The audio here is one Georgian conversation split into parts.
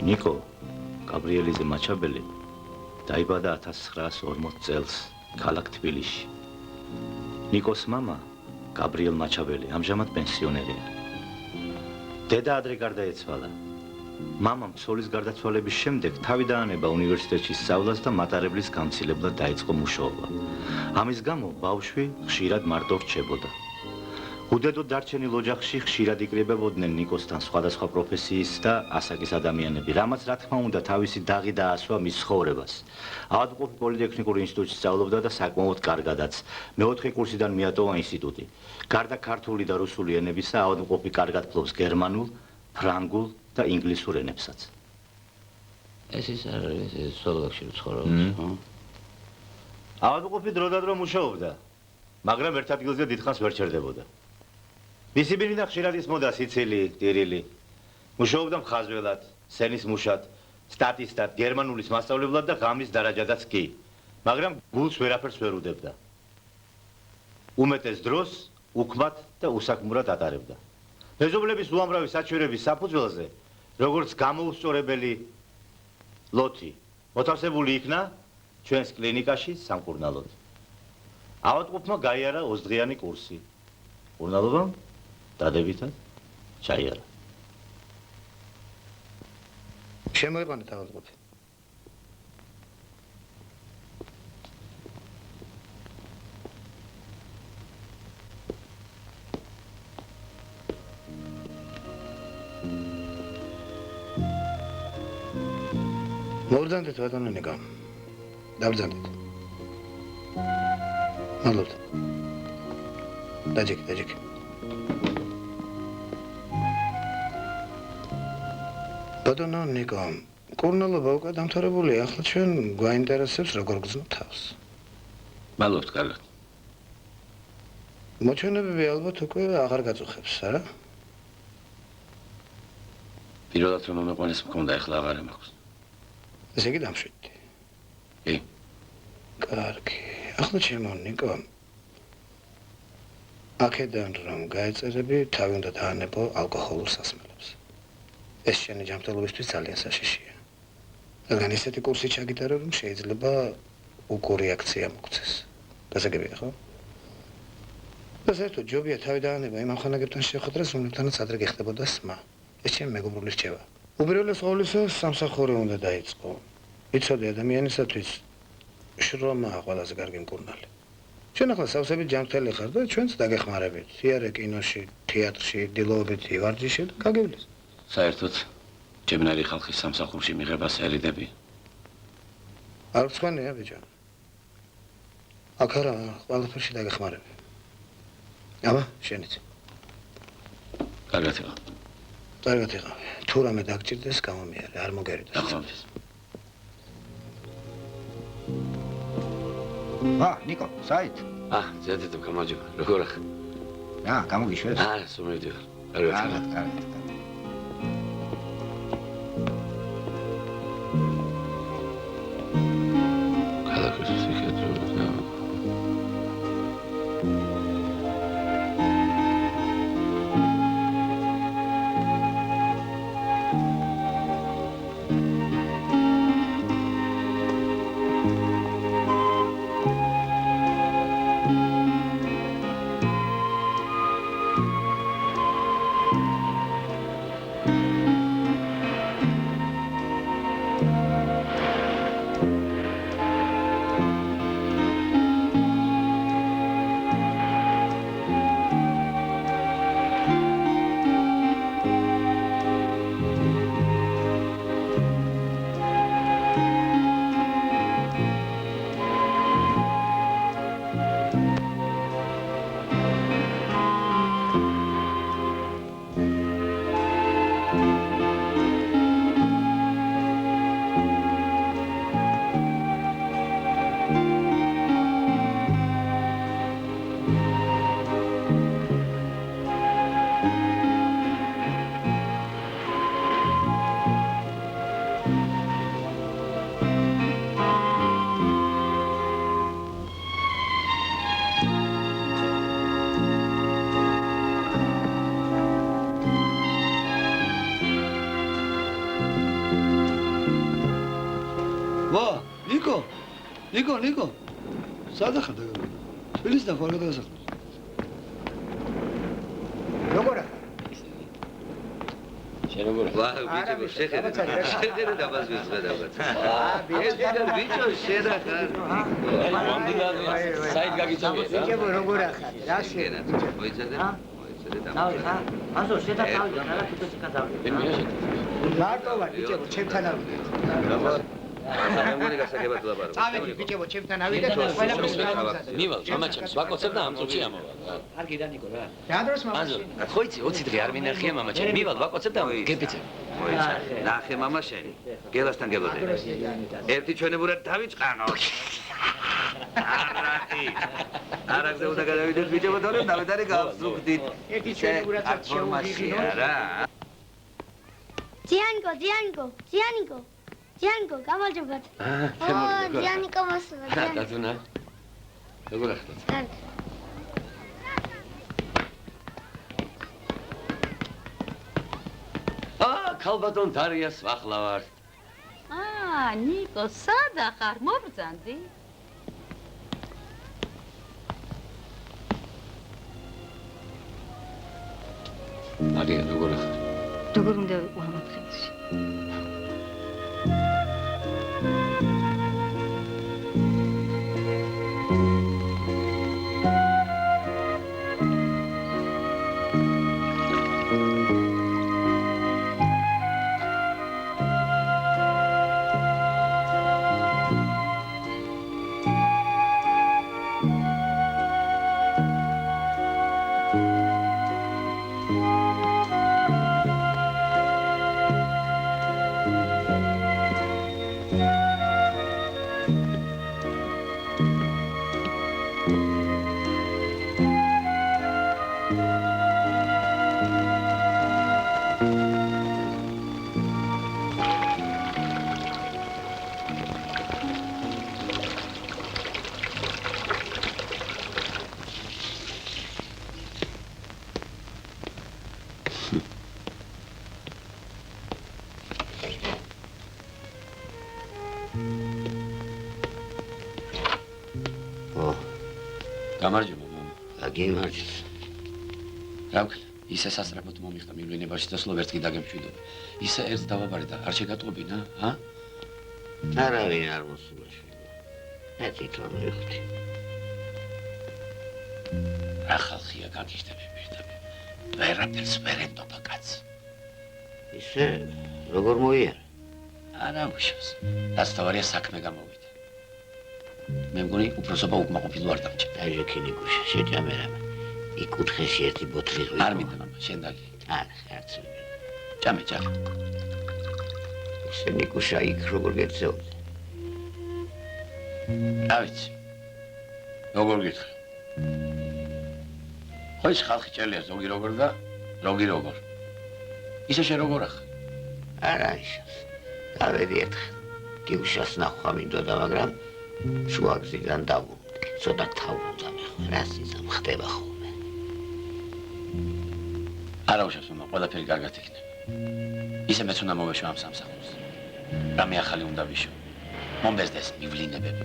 ნიკო გაბრიელიძე მაჩაბელი დაიბადა 1940 წელს ქალაქ თბილისში. ნიკოს მამა გაბრიელ მაჩაბელი ამჟამად პენსიონერია. დედა ადრე გარდაეცვალა. მამამ ცოლის გარდაცვალების შემდეგ თავი დაანება უნივერსიტეტში სწავლას და მატარებლის გამცილებლად დაიწყო მუშაობა. ამის გამო ბავშვი ხშირად მარტო რჩებოდა. უდედოდ დარჩენილ ოჯახში ხშირად იკრიბებოდნენ ნიკოსთან სხვადასხვა პროფესიის და ასაკის ადამიანები, რამაც რა თქმა უნდა თავისი დაღი დაასვა მის ცხოვრებას. ავადმყოფი პოლიტექნიკურ ინსტიტუტში სწავლობდა და საკმაოდ კარგადაც. მეოთხე კურსიდან მიატოვა ინსტიტუტი. გარდა ქართული და რუსული ენებისა, ავადმყოფი კარგად ფლობს გერმანულ, ფრანგულ და ინგლისურ ენებსაც. ეს ის არის სოლოგში ცხოვრობს, ხო? ავადმყოფი დროდადრო მუშაობდა, მაგრამ ერთ ადგილზე დიდხანს ვერ ჩერდებოდა. მისი ბინიდან ხშირად ისმოდა სიცილი, ტირილი. მუშაობდა მხაზველად, სენის მუშად, სტატისტად, გერმანულის მასწავლებლად და ღამის დარაჯადაც კი. მაგრამ გულს ვერაფერს ვერ უდებდა. უმეტეს დროს უქმად და უსაქმურად ატარებდა. მეზობლების უამრავი საჩვენების საფუძველზე, როგორც გამოუსწორებელი ლოთი, მოთავსებული იქნა ჩვენს კლინიკაში სამკურნალოდ. ავადმყოფმა გაიარა 20-დღიანი კურსი. კურნალობამ დადებითად ჩაიარა. შემოიყვანეთ ავადმყოფი. მოვბრძანდეთ ბატონო ნიკო. დაბრძანდეთ. მადლობთ. დაჯექი. ბატონო ნიკო, კურნალობა უკვე დამთავრებულია, ახლა ჩვენ გვაინტერესებს როგორ გრძნობ თავს. მადლობთ, კარგად. მოჩვენებები ალბათ უკვე აღარ გაწუხებს, არა? პირველად რომ მომეყვანეს მქონდა, ახლა აღარ მაქვს. ესე იგი დამშვიდდი. კი. კარგი. ახლა ჩემო ნიკო. აქედან რომ გაეწერები, თავი უნდა დაანებო ალკოჰოლურ სასმელებს. ეს შენი ჯანმრთელობისთვის ძალიან საშიშია. რადგან ესეთი კურსი ჩაგიტარო, რომ შეიძლება უკორეაქცია მოგცეს. გასაგებია, ხო? და საერთოდ ჯობია თავი დაანება იმ ამხანაგებთან შეხვედრას, რომლებთანაც ადრე გეხდებოდა სმა. ეს ჩემი მეგობრული რჩევა. უპირველეს ყოვლისა სამსახური უნდა დაიწყო. იცოდი ადამიანისათვის შრომაა ყველაზე კარგი მკურნალი. ჩვენ ახლა სავსებით ჯანმრთელი ხარ და ჩვენც დაგეხმარებით. იარე კინოში, თეატრში, დილოვებითი ვარჯიში და გაგივლის. საერთოდ ჩემნარი ხალხის სამსახურში მიღებას ერიდები. არ ვცხვენია ბიჭო. აქ არა, ყველაფერში დაგეხმარები. აბა, შენიც. კარგად იყო. კარგად იყო. თუ რამე დაგჭირდეს, გამომიარე, არ მოგერიდეს. დახმარებით. ნიკო, საით? ზედეთ გამარჯობა. როგორ ახ? გამოგიშვეს? სუმედიო. კარგად. ვა, ნიკო. სადა ხარ და თბილისიდან ხარ გადაგასახლე. როგორ ახლა? შენ როგორ ვა, ბიჭო, შეხედე დაბაზვის გადავაც. ეს ბიჭო, შედა ხარ. საით გაგიწევია რა? ბიჭო, როგორ ახლა? რა შენ მოიცადე? ასო შედა თავი და რა თვითონ შეგადავდი. მე მიაშენ. მარტო ვარ, ბიჭო, ჩემთან ავიდე. სამომენი გასაგებად ლაპარაკობ. წავედი, ბიჭო, ჩემთან ავიდე, ყველა პროგრამა. მივალ, მამაჩემს ვაკოცებ და ამ წუთში ამოვა. კარგი რა ნიკო რა. რა დროს ანზო, მამაში? ხო იცი 20 დღე არ მინახია მამაჩემ. მივალ, ვაკოცებ და გეპიცებ. მოიცა. ნახე მამა შენი. გელასთან გელოდე. ერთი ჩვენებურად დავიწყანოთ. არაგზე უნდა გადავიდეთ ბიჭო, თორემ დავედარი გავსუხდით. ერთი ჩვენებურად ფორმაშია რა. ძიანიკო, გამარჯობათ. ძიანიკო მოსულა. დათუნა. როგორ ახლა? კარგი. ქალბატონ დარიას ვახლავარ. ნიკო, სადა ხარ? მობრძანდი? მარია, როგორ ახლა? როგორ უნდა ვიყო ამ დღეში? გამარჯობა, მამა. გიმარჯვეს. რა ვქნა? ისე სასწრაფოდ მომიხდა მივლინებაში და სულ ვერც კი დაგემშვიდობა. ისე ერთ დავაბარე და არ შეგატყობინა, ჰა? არავინ არ მოსულა შეგო. მე თვითონ ვიხდი. რა ხალხია გაგიჟდები პირდაპირ. ვერაფერს ვერ ემდობა კაცი. ისე როგორ მოიარა? არა უშავს. რაც თავარია საქმე გამოვიდა. მე მგონი უბრალოდ უკმაყოფილო არ დამჭა. დაჟექინი გუშა შეჭამერამა. იკუთხეში ერთი ბოთლი ღვი. არ მინდა მამა, შენ დაგი. არა, არც მე. ჭამე. შენი გუშა იქ როგორ გეცეოდი? რა ვიცი. როგორ გითხრა? ხო ის ხალხი ჭელია ზოგი როგორ და ზოგი როგორ. ისე შენ როგორ ახ? არა ისე. დავედი ერთხელ. გუშას ნახვა მინდოდა, მაგრამ შუაგზიდან დავუვდი. ცოტა თავუძამე ხო, რა სიზამ ხდება ხოლმე. არა უშავს მამა, ყველაფერი კარგად იქნება. ისე მეც უნდა მოვეშვა ამ სამსახურს. რამე ახალი უნდა ვიშო. მომბეზდეს მივლინებები.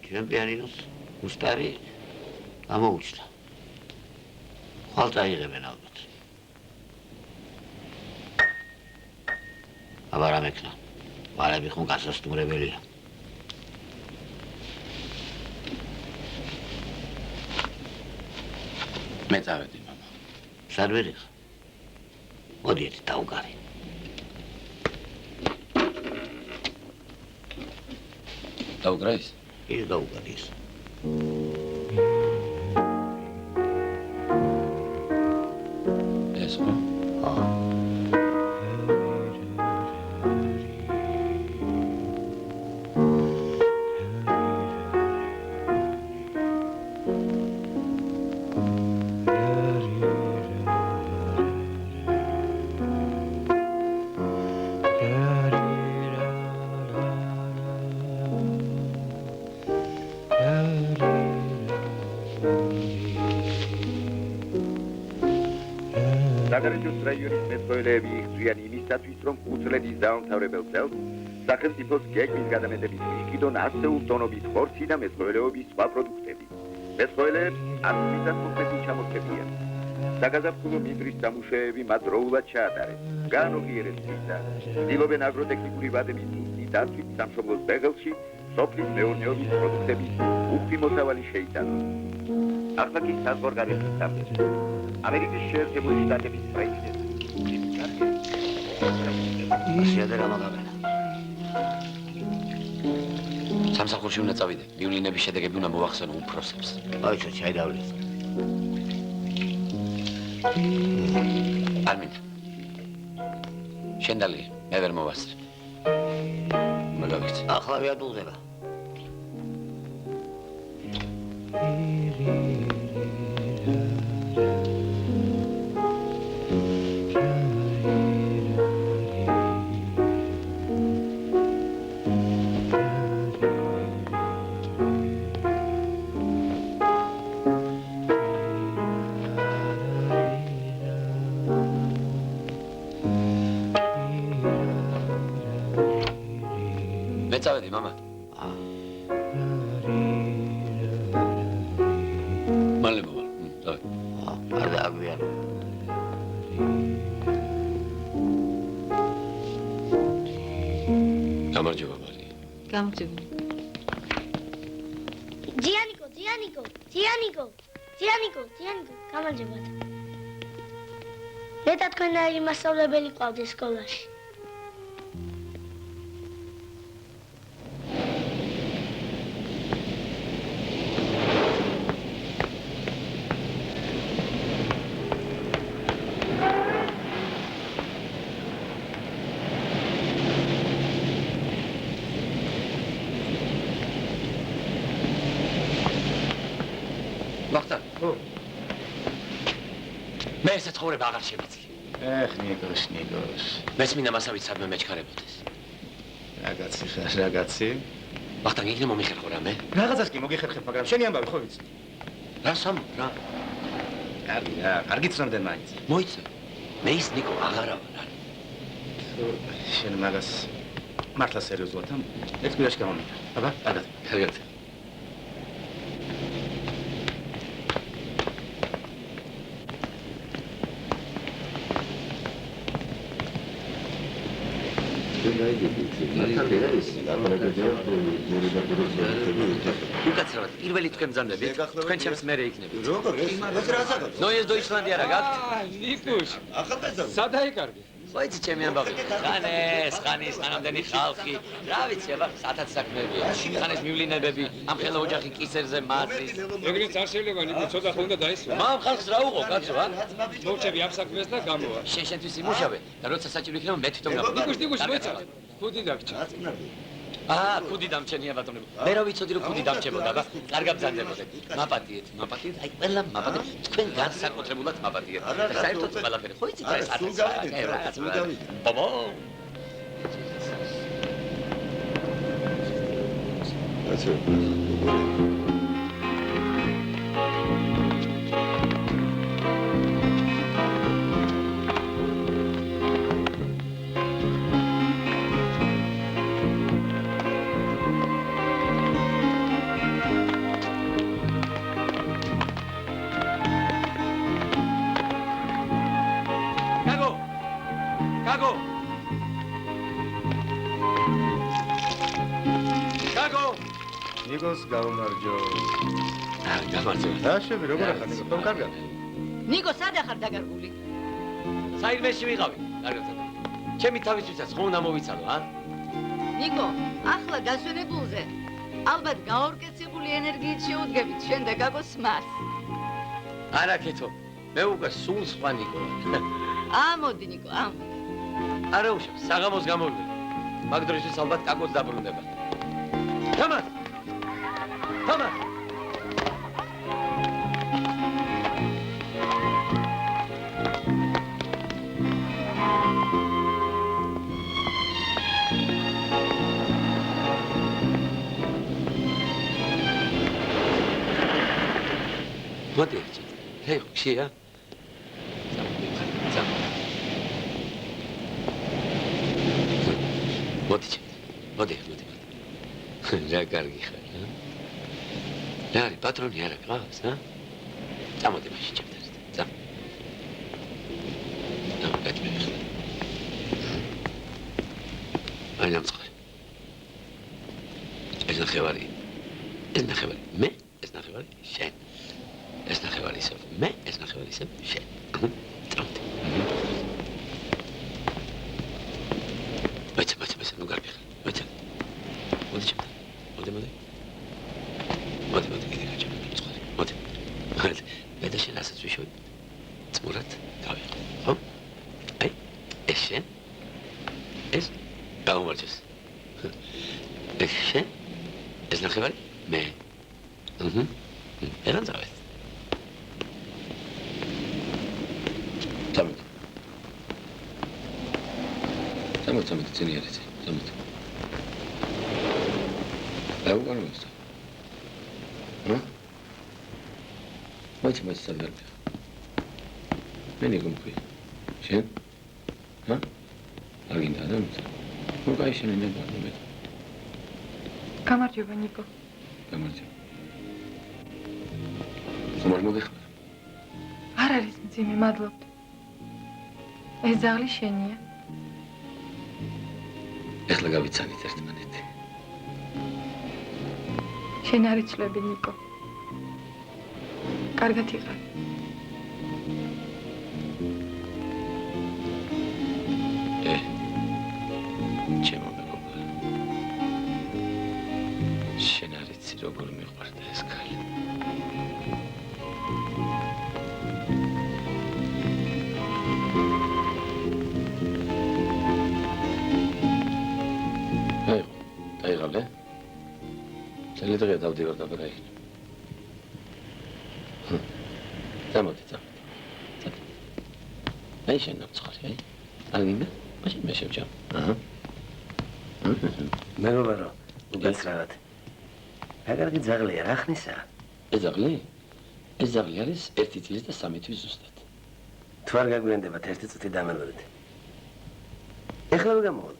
ჩემპიონინოს უსტარი ამოუჩდა. ხვალ წაიღებენ ალბათ. აბა რა მექნა. ვარები ხომ გასასტუმრებელია. მე წავედი მამა. სად ვერიხ? მოდიეთ დავგარი. დავგრა ის? ის დავგარის. ეს ხო? საგარეჯოს რაიონის მეცხოველეები იღწვიან იმისათვის, რომ უძლების დაამთავრებელ წელს სახელმწიფოს გეგმის გადამეტების მიზნიდან ასეულ ტონობის ხორცი და მეცხოველეობის სხვა პროდუქტები. მეცხოველეებს ათვისათმოქმედი ჩამოთებიან. საგაზაფხულო მინდვრის სამუშაოები მათ დროულად ჩაატარეს. გაანოღიერეს მიწა. ცდილობენ აგროტექნიკური ვადების ზუსტი დაცვით სამშობლოს ბეღელში სოფლის მეურნეობის პროდუქტების უხვი მოსავალი შეიტანონ. ახლა კი საზღვარგარეთის სამხედრო. ამერიკის შეერთებული შტატების პრეზიდენტი შეადერა მაგაბრენა. სამსახურში უნდა წავიდე. მივლინების შედეგები უნდა მოვახსენო უფროსებს. მოიცო ჩაიდავლეს. არმინ. შენდალი, მე ვერ მოვასწრე. მაგავიქცე. ახლა ვიადულდება. წავედი, მამა. მალე მოვალ. წავედი. არ დააგვიანო. გამარჯობა, მარი. გამარჯობა. ძიანიკო, გამარჯობათ. მე და თქვენაირი მასწავლებელი ყავდით სკოლაში. მე ესე ცხოვრება აღარ შემიძლია. ეხ, ნიკოს. მეც მინდა მასავით სადმე მეჩქარებოდეს. რაგაცი. ვახტანგ, იქნებ მომიხერხო რამე? რაღაცას კი მოგიხერხებ, მაგრამ შენი ამბავი ხო ვიცი? რა სამ, რა? კარგი ცნობდნენ მაინც. მოიცე. მე ის ნიკო აღარა ვარ. შენ მაგას მართლა სერიოზულად ამ ერთ კვირაში გამომიდა. აბა, კარგად. უკაცრავად, პირველი თქვენ ბრძანდებით, თქვენ ჩემს მერე იქნებით. როგორ ეს? ნუ ეს დოიჩლანდი არა გაქვთ? ნიკუშ. სად აიკარგე? ხოიცი ჩემი ამბავი. ხანის ხანამდენი ხალხი. რა ვიცი, აბა, 1000 საქმეებია. ხანის მივლინებები, ამ ხელა ოჯახი კისერზე მათის. ეგრეც არ შეიძლება, ნიკო, ცოტა ხომ უნდა დაისვა. მამ ხალხს რა უყო, კაცო, ა? მოვჩები ამ საქმეს და გამოვა. შენთვის იმუშავე და როცა საჭირო იქნება მე თვითონ გავხდი. ნიკუშ, მოიცა. ხუდი დაგჭა. ხუდი დამჩენია ბატონო. მე რა ვიცოდი რომ ხუდი დამჩებოდა, აბა, კარგად ბრძანდებოდე. მაპატიეთ, აი ყველა მაპატიეთ, თქვენ განსაკუთრებულად მაპატიეთ. საერთოდ ყველაფერი, ხო იცით რა ეს არის? ბაბა. ნიკოს გამარჯო. გამარჯობა. რა შევი, როგორ ახარ ნიკო? თომ კარგად? ნიკო, სად ახარ დაგარგული? საირმეში ვიყავი. კარგად. ჩემი თავისთვისაც ხო უნდა მოვიცალო, ა? ნიკო, ახლა დასვენებულზე ალბათ გაორკეცებული ენერგიით შეუდგებით შენ და გაგოს მას. არა კეთო. მე უკვე სულ სხვა ნიკო. ამოდი ნიკო, ამოდი. არა უშავ, საღამოს გამოვიდე. მაგ დროისთვის ალბათ კაკოც დაბრუნდება. თამარ! მოდი, ჰეი, ხშია? მოდი. რა კარგი ხარ, რა? რა არის პატრონი არა გყავს, რა? წამოდი მაშინ ჩემთან ერთად. წამ. გატმევი ხარ. აი ნამწყარი. ეს ნახევარი. მე, ეს ნახევარი შენ. ეს ნახევარი ისევ მე, ეს ნახევარი ისევ შენ. წამოდი. მოიცა, ნუ გარბიხარ. მოიცა. მოდი ჩემთან. მოდი, კიდე გაჩემ. წყარი. მოდი. მე და შენ ასეც ვიშოვი. წმურად გავიყო. ხო? აი, ეს შენ. ეს გამომარჯოს. ეს შენ. ეს ნახევარი მე. ერან წავედ. წამოდი, წინი არის. წამოდი. რა უყურე მოსა? მოიცა სადარბი. მე ნიგომქვი. შენ? აგინდა და მოიცა. ნუ კაი შენ ნებარ მე. გამარჯობა ნიკო. გამარჯობა. ხომარ მოდიხარ. არ არის მძიმე, მადლობთ. ეს ძაღლი შენია. ეხლა გავიცანით ერთმანეთი. შენ არ იცლები ნიკო. კარგად იყავ. ჩემო მეგობარ. შენ არ იცი როგორ მიყვარდა ეს ქალი. დაიღალე? წელი დღეა დავდივარ და ვერ აიხნე. წამოდი. აი შენ ნამწყარი, აი. აგინდა? მაშინ მე შევჭამ. მეგობარო, უგაცრავად. რა კარგი ძაღლია, რა ხნისა? ეს ძაღლი? ეს ძაღლი არის 1 წლის და 3 თვის ზუსტად. თუ არ გაგვიანდებათ 1 წუთი დამელოდეთ. ეხლა ვერ გამოვალ.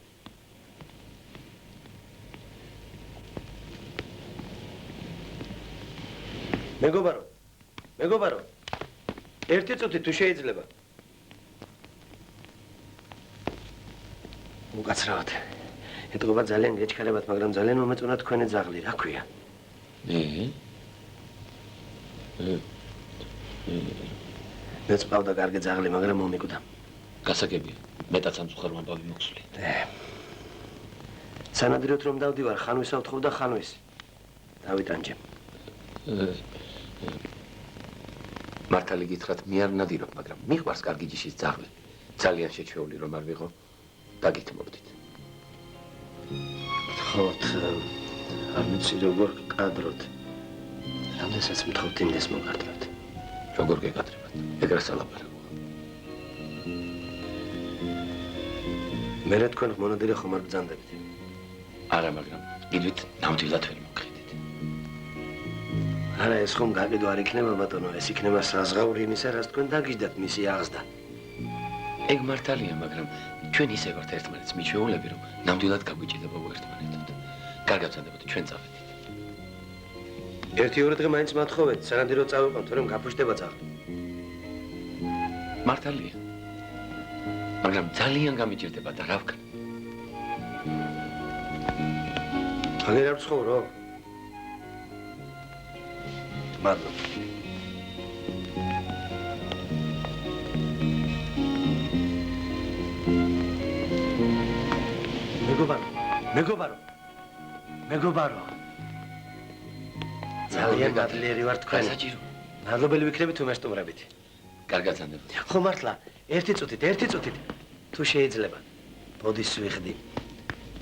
მეგობარო. 1 წუთი თუ შეიძლება. უკაცრავად. ეთყობა ძალიან გეჩქარებათ, მაგრამ ძალიან მომეწონა თქვენი ძაღლი, რა ქვია? მეც ყავდა კარგი ძაღლი, მაგრამ მომიკვდა. გასაგებია. მეტად სამწუხარო ამბავი მოხსვლი. სანადიროთ რომ დავდივარ, ხანვისა ვთხოვდა ხანვის. დავიტანჯე. მართალი გითხრათ, მე არ ნადირობ, მაგრამ მიყვარს კარგი ჯიშის ძაღლი. ძალიან შეჩვეული რომ არ ვიღო. დაგითმობდით. ხოთ, არ ვიცი როგორ კადროთ. რამდენსაც მთხოვთ იმდეს მოგარდნოთ. როგორ გეკადრებათ? ეგრე სალაპარაკო. მე რა თქვენ მონადირე ხომ არ ბრძანდებით? არა, მაგრამ გიდვით ნამდვილად ვერ მოგხედით. არა, ეს ხომ გაყიდო არ იქნება ბატონო, ეს იქნება საზღაური იმისა, რაც თქვენ დაგიჟდათ მისი აღზრდა. ეგ მართალია, მაგრამ ჩვენ ისე ვართ ერთმანეთს მიჩვეულები, რომ ნამდვილად გაგვიჭირდება ერთმანეთად. კარგად ვცანდებოდ, ჩვენ წავედით. 1-2 დღე მაინც მათხოვეთ, სანადირო წავიყვანთ, რომ გაფუშდება ძაღლი. მართალია. მაგრამ ძალიან გამიჭირდება და რა ვქნა? აღარ არ ვცხოვრო? მადლობა. მეგობარო. ძალიან გადლიერი ვარ თქვენ. საჭირო. მადლობელი ვიქნები თუ მესტუმრებით. კარგად ვცანდებოდ. ხო მართლა, 1 წუთით. თუ შეიძლება. ბოდის ვიხდი.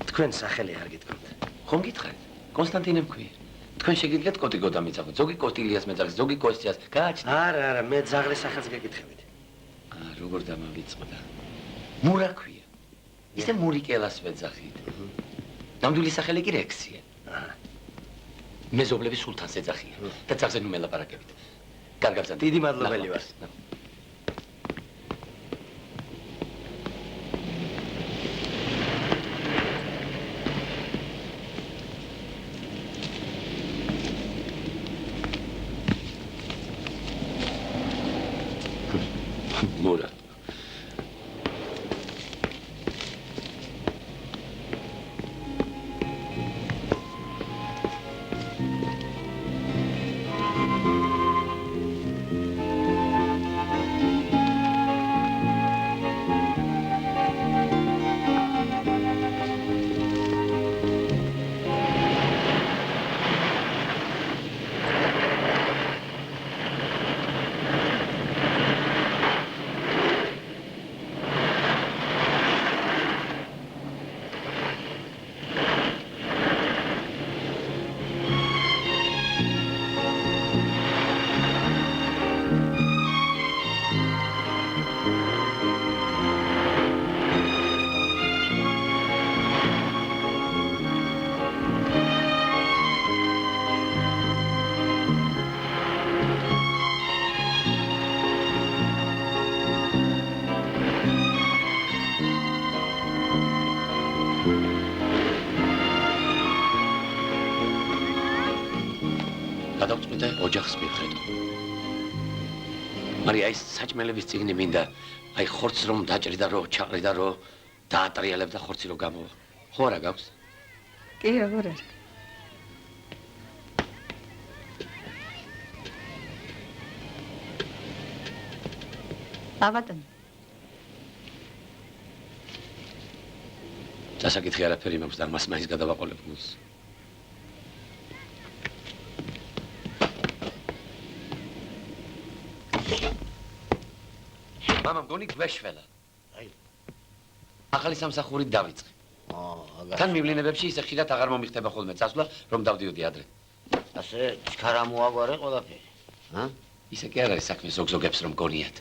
თქვენ სახელი არ გიტყვით. ხომ გითხარით? კონსტანტინე მქვია. თქვენ შეგიძლიათ კოტიგო დამიცავოთ. ზოგი კოტილიას მეძახის, ზოგი კოსტიას. გააჩნდა. არა, მე ძაღლის სახელს გეკითხებით. როგორ დამავიწყდა? მურა ქვია. ისე მურიკელას ვეძახით. ნამდვილი სახელი კი რექსია. მეზობლები სულთანს ეძახიან და ძაღლზე ნუ მელაპარაკებით. კარგად ვცანდებოდ. დიდი მადლობელი ვარ. მურა. გადავწყვიტე ოჯახს მივხედო. მაგრამ აი საჭმელების წიგნი მინდა, აი ხორცს რომ დაჭრიდა რო, ჩაყრიდა რო, დაატრიალებდა ხორცი რო გამოვა. ხო არა გაქვს? კი, როგორ არის? ბატონო. დასაკითხი არაფერი მაქვს და მას მაინც გადავაყოლებ გულს. მამა მგონი გვეშველა. აი. ახალი სამსახური დავიწყე. თან მივლინებებში ისე ხშირად აღარ მომიხდება ხოლმე წასვლა, რომ დავდიოდი ადრე. ასე ჩქარა მოაგვარე ყველაფერი. ისე კი არ არის საქმე ზოგ-ზოგებს რომ გონიათ.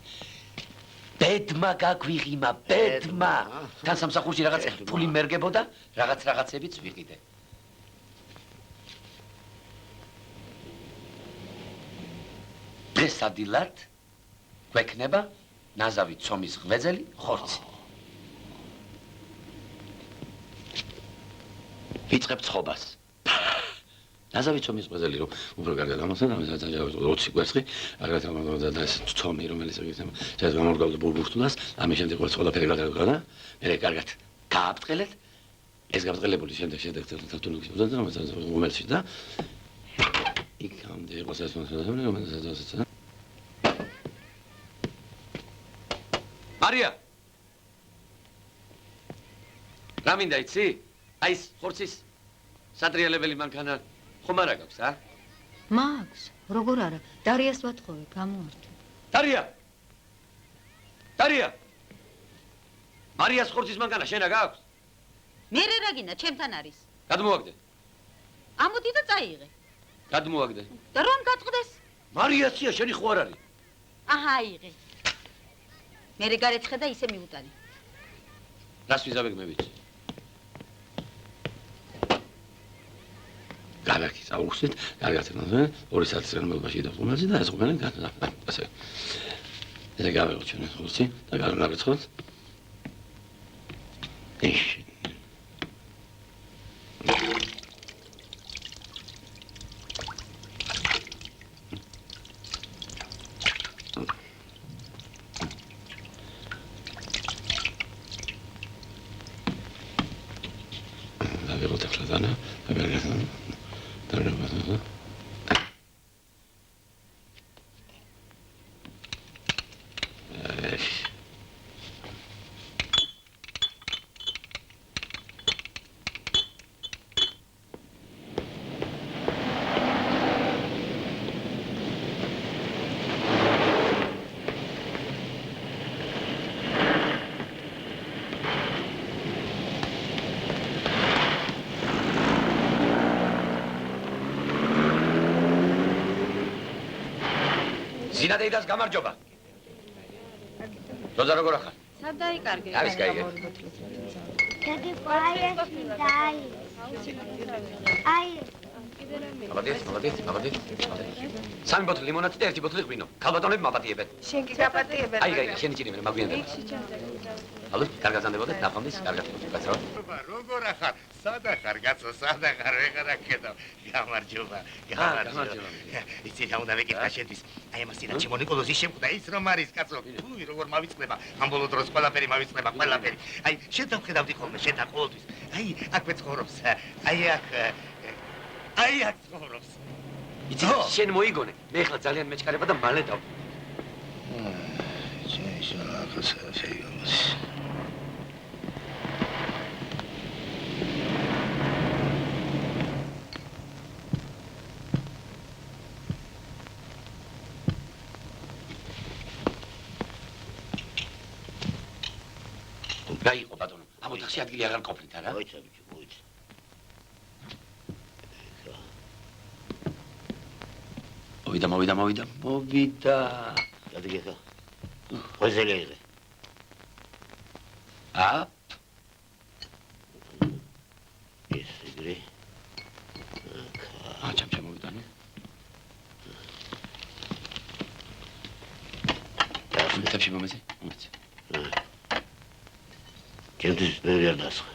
ბედმა გაგვიღიმა, ბედმა. თან სამსახურში რაღაც ფული მერგებოდა, რაღაცებიც ვიყიდე. დღეს ადილად გვექნება ნაზავი ცომის ღვეძელი ხორცი. ვიწყებ ცხობას. ნაზავი ცომის ღვეძელი რომ უფრო კარგად გამოსცენ, 20 კვერცხი, აგრეთვე და ეს ცომი რომელიც ეს გამორგავდა ბურბურთულას, ამის შემდეგ ყველაფერი გადაგაყარა, მე კარგად გააბწყელეთ. ეს გაბწყელებული შემდეგ თათუნუქის უმელში და იქ ამდე იყოს ეს მომენტი. მარია! რა მინდა იცი? აი ეს ხორცის სატრიალებელი მანქანა ხომ არა გაქვს, ა? მაქვს, როგორ არა? დარიას ვათხოვე, გამოართვე. დარია! დარია! მარიას ხორცის მანქანა შენა გაქვს? მე რა გინდა, ჩემთან არის. გადმოაგდე. ამოდი და წაიღე. გადმოაგდე. და რომ გაწყდეს? მარიასია შენი ხო არ არის? აჰა, აიღე. მე გარეცხე და ისე მიუტანე. რას ვიზავეგმებით? განაკი წაუხსნით, კარგად ნახე, 2 საათის განმავლობაში დავყომაზე და ეს ყოფილი ასე. ეს გავეღო ჩვენ ხორცი და გავარცხოთ. ეს ზინადეიდას გამარჯობა. როცა როგორ ახარ? სად დაიკარგე? არის გაიგე. Daddy, why is he dying? მაპატიეთ. სამი ბოთლი ლიმონადი და ერთი ბოთლი ღვინო. ქალბატონები მაპატიებენ. შენ კი გაპატიებენ. აი, შენი ჭირიმენ, მაგვიანდება. ალო, კარგად ზანდებოდეთ, ნახვამდის, კარგად გაცრავ. როგორ ახარ? სადა ხარ, კაცო, სადა ხარ? ვეღარ აქედავ. გამარჯობა. იცი რა უნდა მეკითხა შენთვის? აი ამას წინა ჩემონიკოლოზი შემკვდა ის რომ არის, კაცო. უი, როგორ მავიწყდება? ამ ბოლო დროს ყველაფერი მავიწყდება, ყველაფერი. აი, შენ დავხედავდი ხოლმე, შენ ყოველთვის. აი, აქვე ცხოვრობს. აი აქ ცხოვრობს. იცი, შენ მოიგონე. მე ახლა ძალიან მეჩქარება და მალე დავ. შენ რაღაცა შეიგოს. რა იყო ბატონო? ამ ოთახში ადგილი აღარ ყოფნით არა? მოიცა ბიჭო, მოიცა. მოვიდა. დადი ხა. ხოზელი იღე. ეს იგრი. ჩამჩა მოვიდა ნუ. და მომეცე. ჩემთვის ბევრი არ დასხა.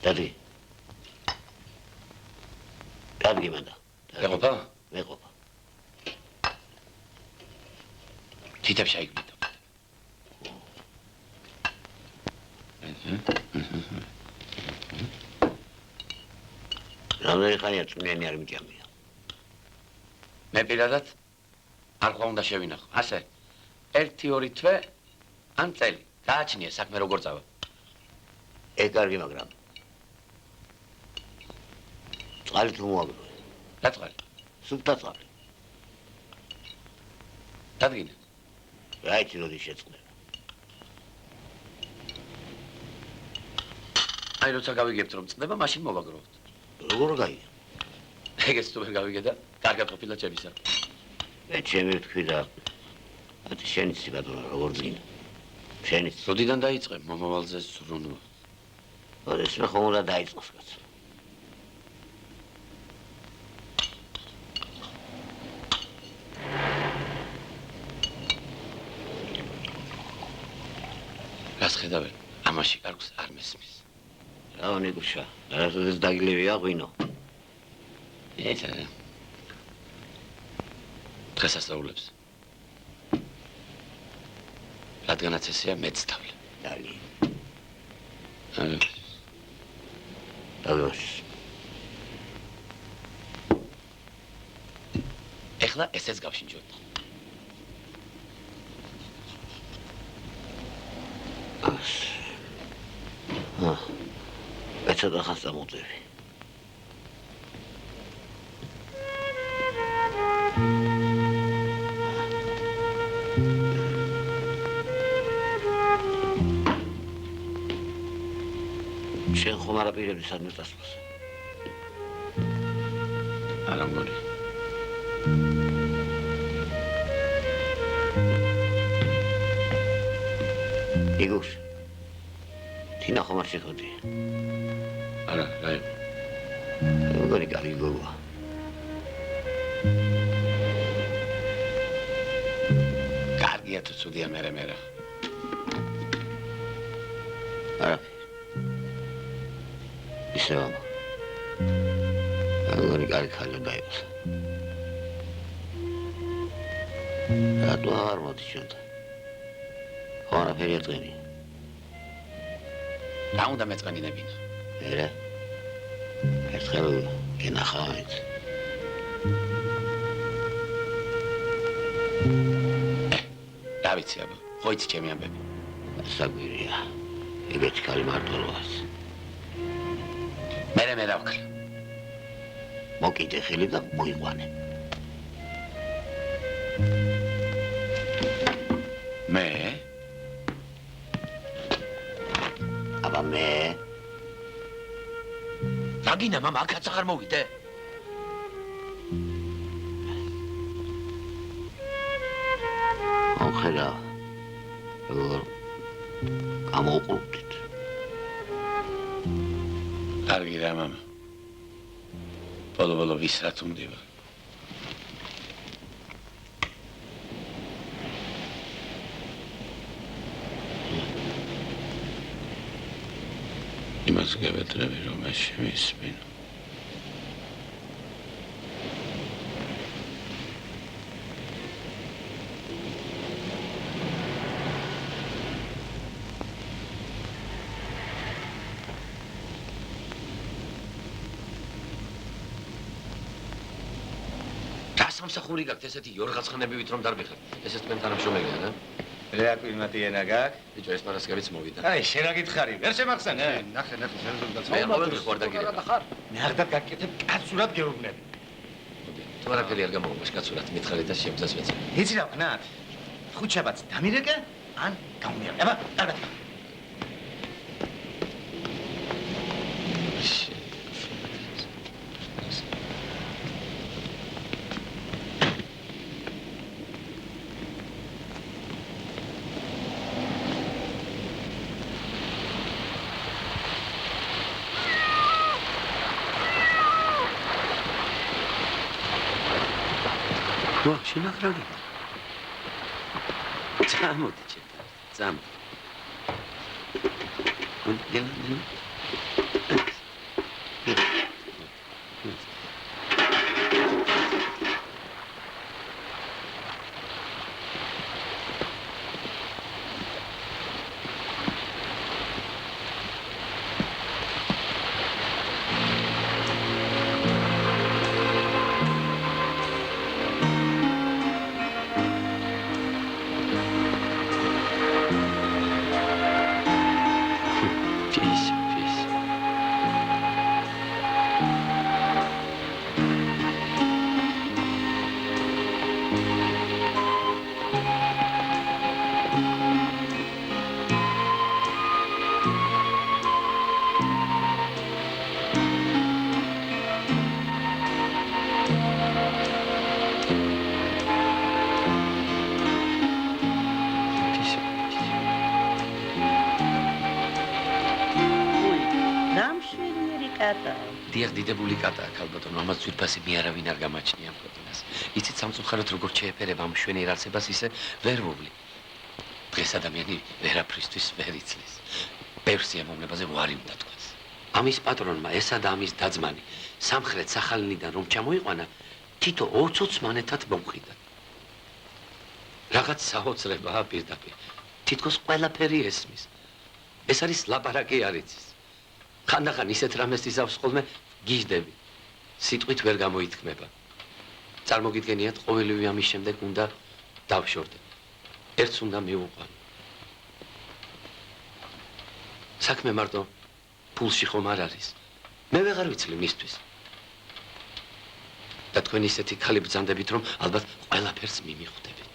დადი. კარგი მანდა. მეყოფა? მეყოფა. თითებს შეიგვიდო. რამდენი ხანია წვნიანი არ მიჭამია? მე პირადად არ ყვა უნდა შევინახო. ასე 1-2 თვე ან წელი. გააჩნია საქმე როგორ წავა. ეგ კარგი, მაგრამ წყალი თუ მოაგროვე. რა წყალი? სუფთა წყალი. დადგინე. რა იცი როდის შეწყდება? აი როცა გავიგებთ რომ წდება, მაშინ მოვაგროვოთ. როგორ გაიგე? ეგეც თუ ვერ გავიგე და კარგად ყოფილა ჩემისა. მე ჩემი ვთქვი და ათი შენი სიბადო როგორ ძინა? შენი როდიდან დაიწყე მომავალზე ზრუნვა? ეს მე ხომ უნდა დაიწყოს კაცო. რას ხედავენ? ამაში კარგს არ მესმის. რა ნიკუშა, რაზეც დაგილევია ღვინო. ესა. დღესასწაულებს. რადგანაც ესეა მეცდავლე. დალი. არა. დაგოს. ეხლა ესეც გავშინჯოთ. ეცოდა ხანს დამოწევი. შენ ხომ არ აპირებდი სადმე წასვლას? არა მგონი. იგუშ. თინა ხომ არ შეხვდი? არა, რა იყო? მგონი კარგი გოგოა. კარგია თუ ცუდია მერე. არა. ისევ მგონი კარგი ხალხი დაიწყო. რატო არ მოდი შენთან? ხო არაფერი არ წვენი. რა უნდა მეწყენინებინა? ერე? ერთხელ გენახავით. რა ვიცი აბა, ხო იცი ჩემი ამბები. საგვირია. ეგეთი ქალი მარტოლოას. მე დავქრა. მოკიდე ხელი და მოიყვანე. მე? აბა მე? რაგინა მამა აქაც აღარ მოვიდე? ხედა. გამოვყურდით. კარგი რა მამა. ბოლო ვის რა თუ მდივა? იმას გევეტრები რომ ეს შემისმინო. სამსახური გაქვთ ესეთი იორღაცხანებივით რომ დარბიხარ. ესეც თქვენ თანამშრომელია რა? რა კვირმატიანა გაქვს? ბიჭო ეს პარასკევიც მოვიდა. აი, შენ რა გითხარი? ვერ შემახსენე? ნახე, შენ ზოგადად. მე ყოველდღე ხوار დაგირეკა. მე აღდათ გაკეთებ კაცურად გეუბნები. თუ არაფერი არ გამოვაქვს კაცურად მითხარი და შემძას ვეცე. იცი რა ვქნათ? ხუთშაბათს დამირეკე, ან გამომიარე. აბა, კარგად. შენ აღრაგი. წამოდი ჩემთან, წამო. გელან. დიახ, დიდებული კატაა, ქალბატონო, ამას ძვირფასი მე არავინ არ გამაჩნია ამ ფოტონას. იცით სამწუხაროდ როგორ შეეფერება ამ შვენიერ არსებას ისე ვერ მოვლი. დღეს ადამიანი ვერაფრისთვის ვერ იცლის. ბევრ სიამოვნებაზე ვარი უნდა თქვას. ამის პატრონმა ესა და ამის დაძმანი სამხრეთ სახალინიდან რომ ჩამოიყვანა, თითო 20 მონეტად მომხიდა. რაღაც საოცრებაა პირდაპირ. თითქოს ყველაფერი ესმის. ეს არის ლაპარაკი არ იცის. ხანდახან ისეთ რამეს იზავს ხოლმე გიждები. სიტყვით ვერ გამოითქმება. წარმოგიდგენიათ, ყოველივე ამის შემდეგ უნდა დავშორდე. ერთს უნდა მივუყვანო. საქმე მარტო ფულში ხომ არ არის. მე ვეღარ ვიცლი მისთვის. და თქვენ ისეთი ქალი ბრძანდებით, რომ ალბათ ყველაფერს მიმიხვდებით.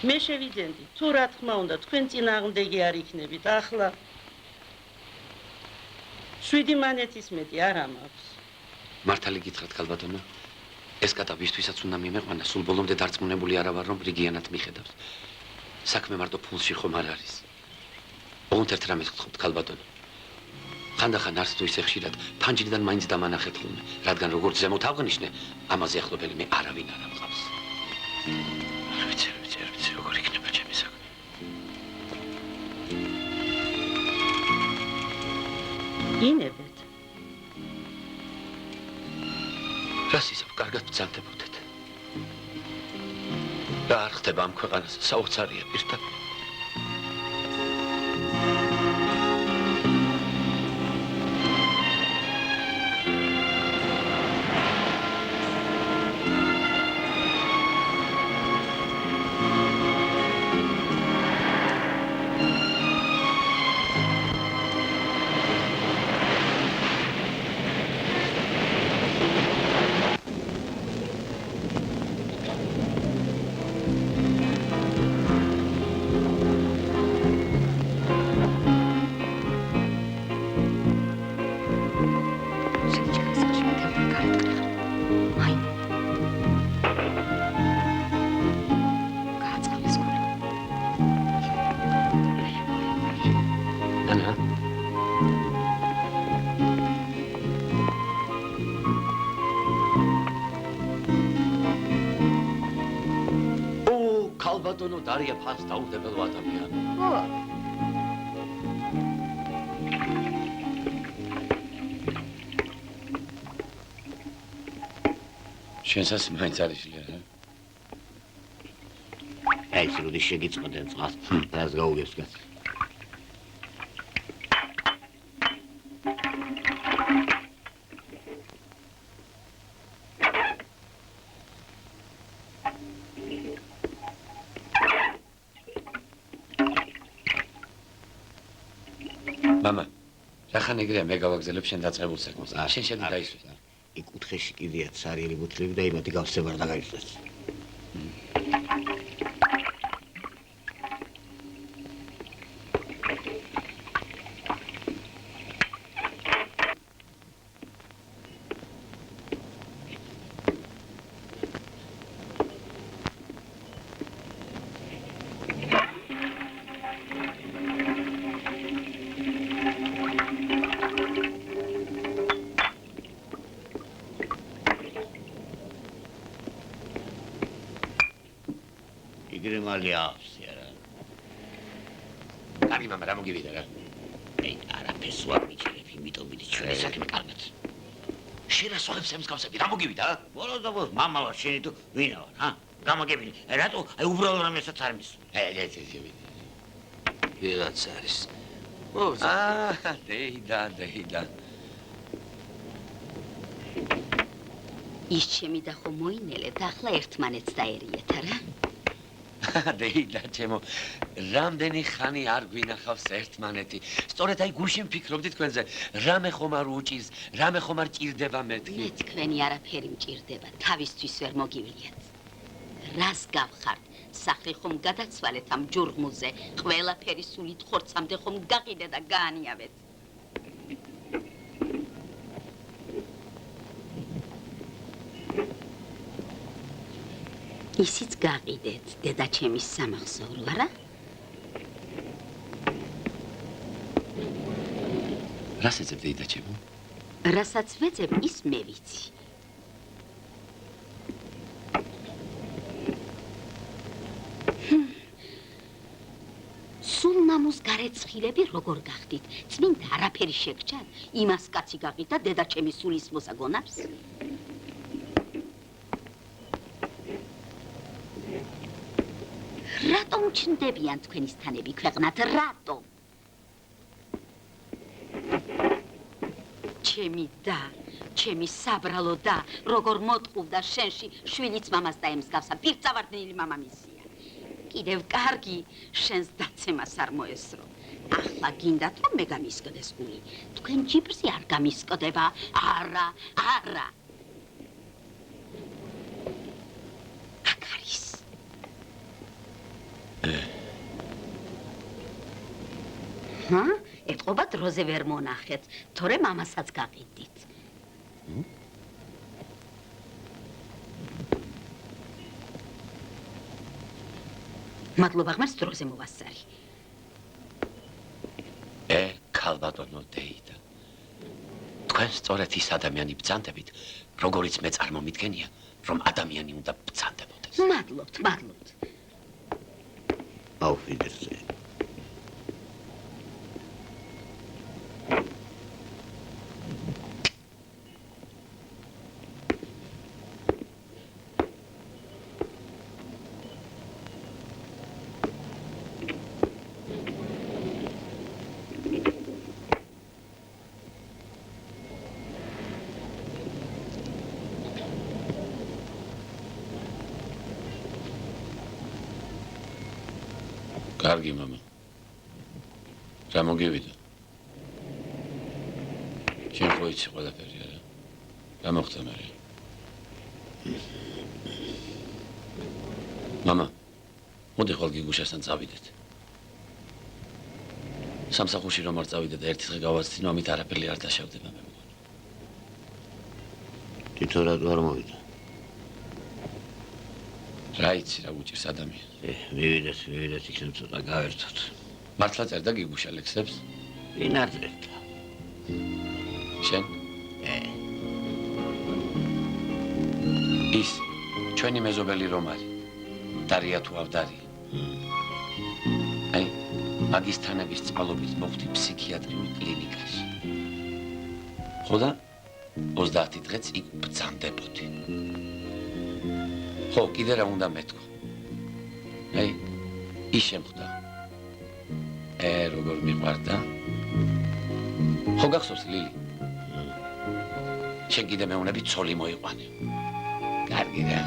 მე შევიძენდი, თუ რა თქმა უნდა, თქვენ წინააღმდეგი არ იქნებით, ახლა 7 მონეტის მეტი არ ამაქვს. მართალი გითხრათ, ქალბატონო, ეს კატა ვისთვისაც უნდა მიმეყვანა, სულ ბოლომდე დარწმუნებული არა ვარ, რომ რიგიანად მიხედავს. საქმე მარტო ფულში ხომ არ არის. ოღონდ ერთ რამეს გთხოვთ, ქალბატონო. ხანდახან არც თუ ისე ხშირად ფანჯრიდან მაინც დამანახეთ ხოლმე, რადგან როგორც ზემოთ აღნიშნე, ამაზე ახლობელი მე არავინ არ ამყავს. არ ვიცი, როგორ იქნება ჩემი საქმე. ინებეთ. რას იზამ, კარგად ბრძანდებოდეთ. რა არ ხდება ამ ქვეყანას, საოცარია პირდაპირ. ქალბატონო დარია ფანს დაუდებელო ადამიანი. ხო. შენსაც მაინც არის ჟლერა. აი, ის როდის შეგიწყდნენ წყალს, რას გაუგებს კაცი? მამა, რახან ეგრეა მე გავაგზელებ შენ დაწყებულ საქმეს. შენ შედი დაისვე. იქ კუთხეში კიდეა ცარიელი ბუთლები და იმათი გავსება და გაიწეს. მალე ავსი არა. კარგი მამა, რა მოგივიდა რა? აი, არაფერს ვარ მიჩერებ, იმიტომ ვიდი ჩვენი საქმე კარგად. შენ რას ვაღებს მსგავსები, რა მოგივიდა? ბოლოს და ბოლოს, მამა ვარ, შენი თუ ვინა ვარ, ჰა? გამოგებინე. რატო? აი, უბრალოდ რამესაც არ მისული. ეცეცები. ვიღაც არის. დეიდა. ის ჩემი და ხო მოინელეთ, ახლა ერთმანეთს დაერიეთ, არა? დეიდა ჩემო, რამდენი ხანი არ გვინახავს ერთმანეთი. სწორედ აი გუშინ ვფიქრობდი თქვენზე, რამე ხომ არ უჭირს, რამე ხომ არ ჭირდება მეთქი. მე თქვენი არაფერი მჭირდება, თავისთვის ვერ მოგივლიათ. რას გავხართ? სახლი ხომ გადაცვალეთ ამ ჯურღმულზე, ყველაფერი სულით ხორცამდე ხომ გაყიდე და გაანიავეთ. ისიც გაყიდეთ, დედა ჩემის სამახსოვრო, არა? რას ეძებ დეიდა ჩემო? რასაც ვეძებ, ის მე ვიცი. სულ ნამუს გარეცხილები როგორ გახდით? წმინდა არაფერი შეგჭათ? იმას კაცი გაყიდა დედა ჩემის სულის მოსაგონავს? რატომ ჩნდებიან თქვენი სტანები ქვეყნად? რატომ? ჩემი და, ჩემი საბრალო და, როგორ მოტყუვდა შენში, შვილიც მამას დაემსგავსა, პირწავარდნილი მამამისია. კიდევ კარგი, შენს დაცემას არ მოესრო. ახლა გინდათ რომ მე გამისკდეს გული. თქვენ ჯიბრზე არ გამისკდება. არა. აქ არის. ეთყობა დროზე ვერ მონახეთ, თორე მამასაც გაყიდით. მადლობა ღმერთს დროზე მოვასწარი. ქალბატონო დეიდა. თქვენ სწორედ ის ადამიანი ბრძანდებით, როგორიც მე წარმომიდგენია, რომ ადამიანი უნდა ბრძანდებოდეს. მადლობთ. Auf Wiedersehen. კარგი მამა. რა მოგივიდა? შენ ხო იცი ყველაფერი არა? რა მოხდა მე? მამა, მოდი ხოლ გიგუშასთან წავიდეთ. სამსახურში რომ არ წავიდე და ერთი დღე გავაცდინო, ამით არაფერი არ დაშავდება მე მგონი. თვითონ რატო არ მოვიდა? რა იცი რა უჭირს ადამიანს? მივიდეთ, იქნებ ცოტა გავერთოთ. მართლა წერდა გიგუშა ლექსებს? ვინ არ წერდა? შენ? ის ჩვენი მეზობელი რომ არის. ავდარია თუ ავდარია. აი, მაგისთანების წყალობით მოხვდი ფსიქიატრიულ კლინიკაში. ხო და 30 დღეც იქ ბრძანდებოდი. ხო, კიდე რა უნდა მეთქო. აი, ის შემხვდა. როგორ მიყვარდა? ხო გახსოვს ლილი? შენ კიდე მეუნები ცოლი მოიყვანე. კარგი რა.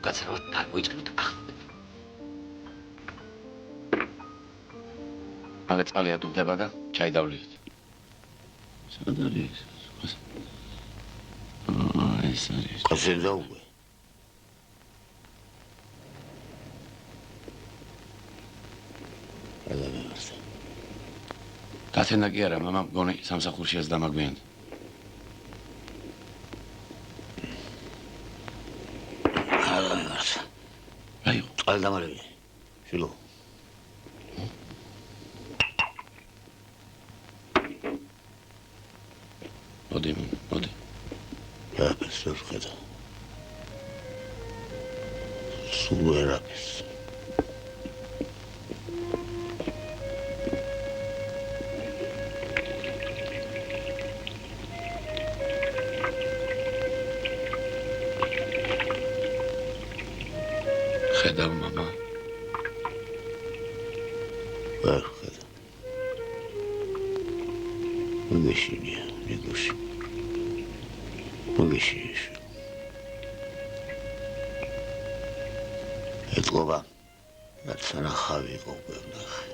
გაცრავად მოიწყებთ ახლა. მაგა წყალი ადუბდება და ჩაი დავლიოთ. სად არის? ეს არის. ასე დაუგე. გათენა კი არა, მამა მგონი სამსახურშიაც დამაგვიანდა. წყალი დამარები. შილო. მოდი. რაფერს ვხედა. სულ რაფერს. ხედავ მამა. ვერ ხედა. მოგეშინია, მეგოში. მოგეშინია. ეთყობა. რაც სანახავი იყო უკვე ვნახე.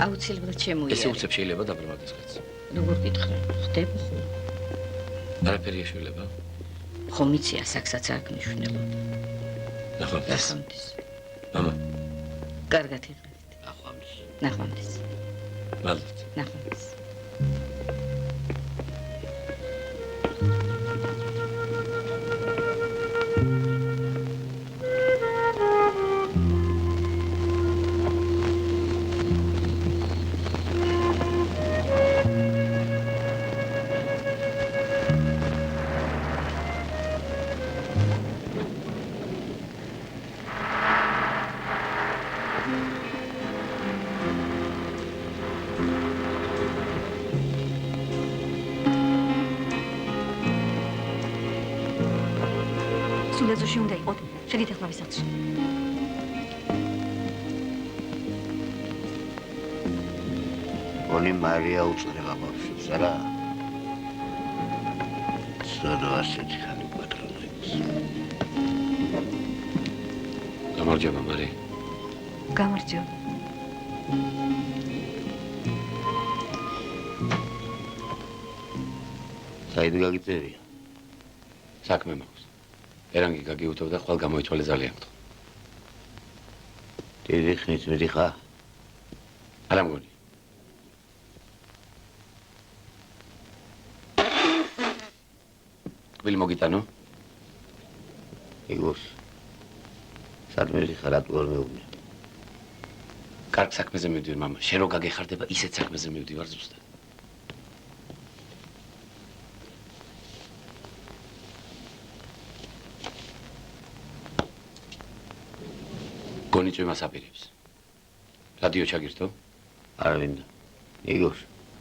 აუცილებლად შემოიარე. ესე უცებ შეიძლება დაბრუნდეს კაც. როგორ გითხრა? ხდება ხო? არაფერია შეიძლება. ხომ იცი ასაკსაც არ გნიშნელობ. ნახვამდის. მამა. კარგად იღებთ. ნახვამდის. ნახვამდის. მადლობთ. ნახვამდის. სულეზოში უნდა იყოთ. შეგით ახლა ვისაცხი. ონი მარია უწრება ბავშვებს, არა? სად ასეთი ხანი პატრონა იყოს. გამარჯობა, მარი. გამარჯობა. საით გაგიწერია? საქმე მაქვს. ერანგი გაგიუთოვდა, ხვალ გამოიწვალე ძალიან გთხოვ. დიდი ხნით მიდიხარ? არა მგონი. ტყვილი მოგიტანო? იგოს. სად მიდიხარ, რატო არ მეუბნე? კარგ საქმეზე მივდივარ, მამა. შენ რო გაგეხარდება, ისეთ საქმეზე მივდივარ ზუსტად. გონიჭვი მას აპირებს. რადიო ჩაგირთო? არა მინდა. იგოს,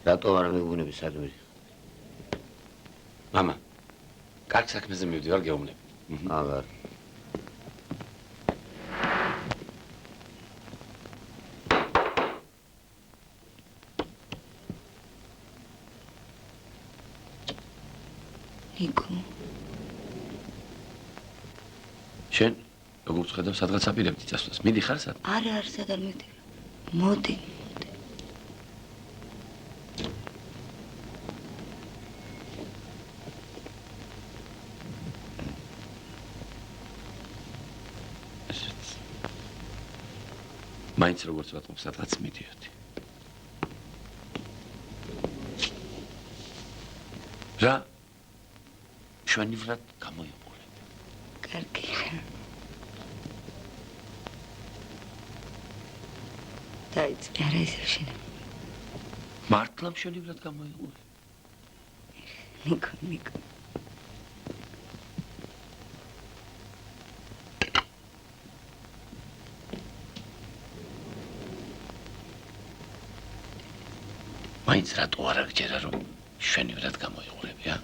რატო არ მეუბნები სად მიდიხარ? მამა, კარგ საქმეზე მივდივარ, გეუბნები. აღარ. ნიკო. შენ როგორ ხედავ, სადღაც აპირებდი წასვლას. მიდიხარ სად? არა, სად არ მივდივარ. მოდი. მაინც როგორც ვატყობ, სადღაც მიდიოდი. რა? შვენივრად გამოიყურე. კარგი. დაიწყე არა ისე შენ. მართლა მშვენივრად გამოიყურე. ნიკო. მაინც რატო არ აგჯერა რომ შვენივრად გამოიყურები, ა?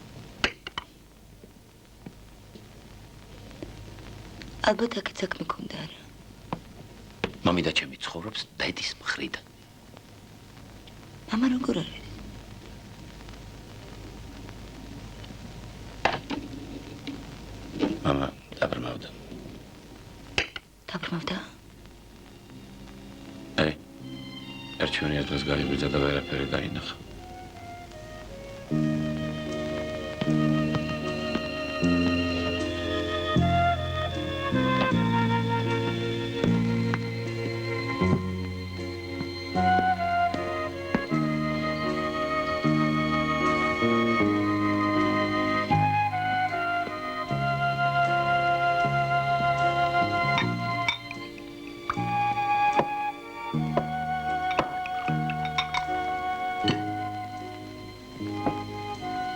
ალბათ აქეთ საქმე ქონდა არა. მამიდა ჩემი ცხოვრობს დედის მხრიდან. მამა როგორ არის? მამა დაბრმავდა. დაბრმავდა? ერთჩვენია დღეს გაიბრიძა და ვერაფერი დაინახა.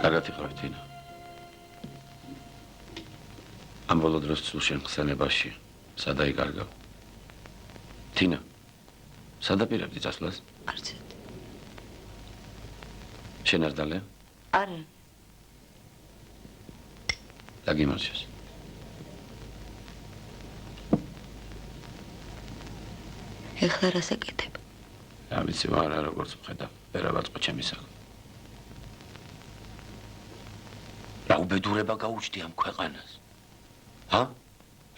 კარგად იყავით, თინა. ამ ბოლო დროს ცულ შენ ხსენებაში, სად აიკარგავ? თინა, სად აპირებდი წასვლას? არცად. შენ არ დალე? არა. დაგიმარჯოს. ეხლა რას აკეთებ? რა ვიცი, არა როგორც ვხედავ, ვერა ვაწყო ჩემი საქმე. რა უბედურება გაუჩდი ამ ქვეყანას? ჰა?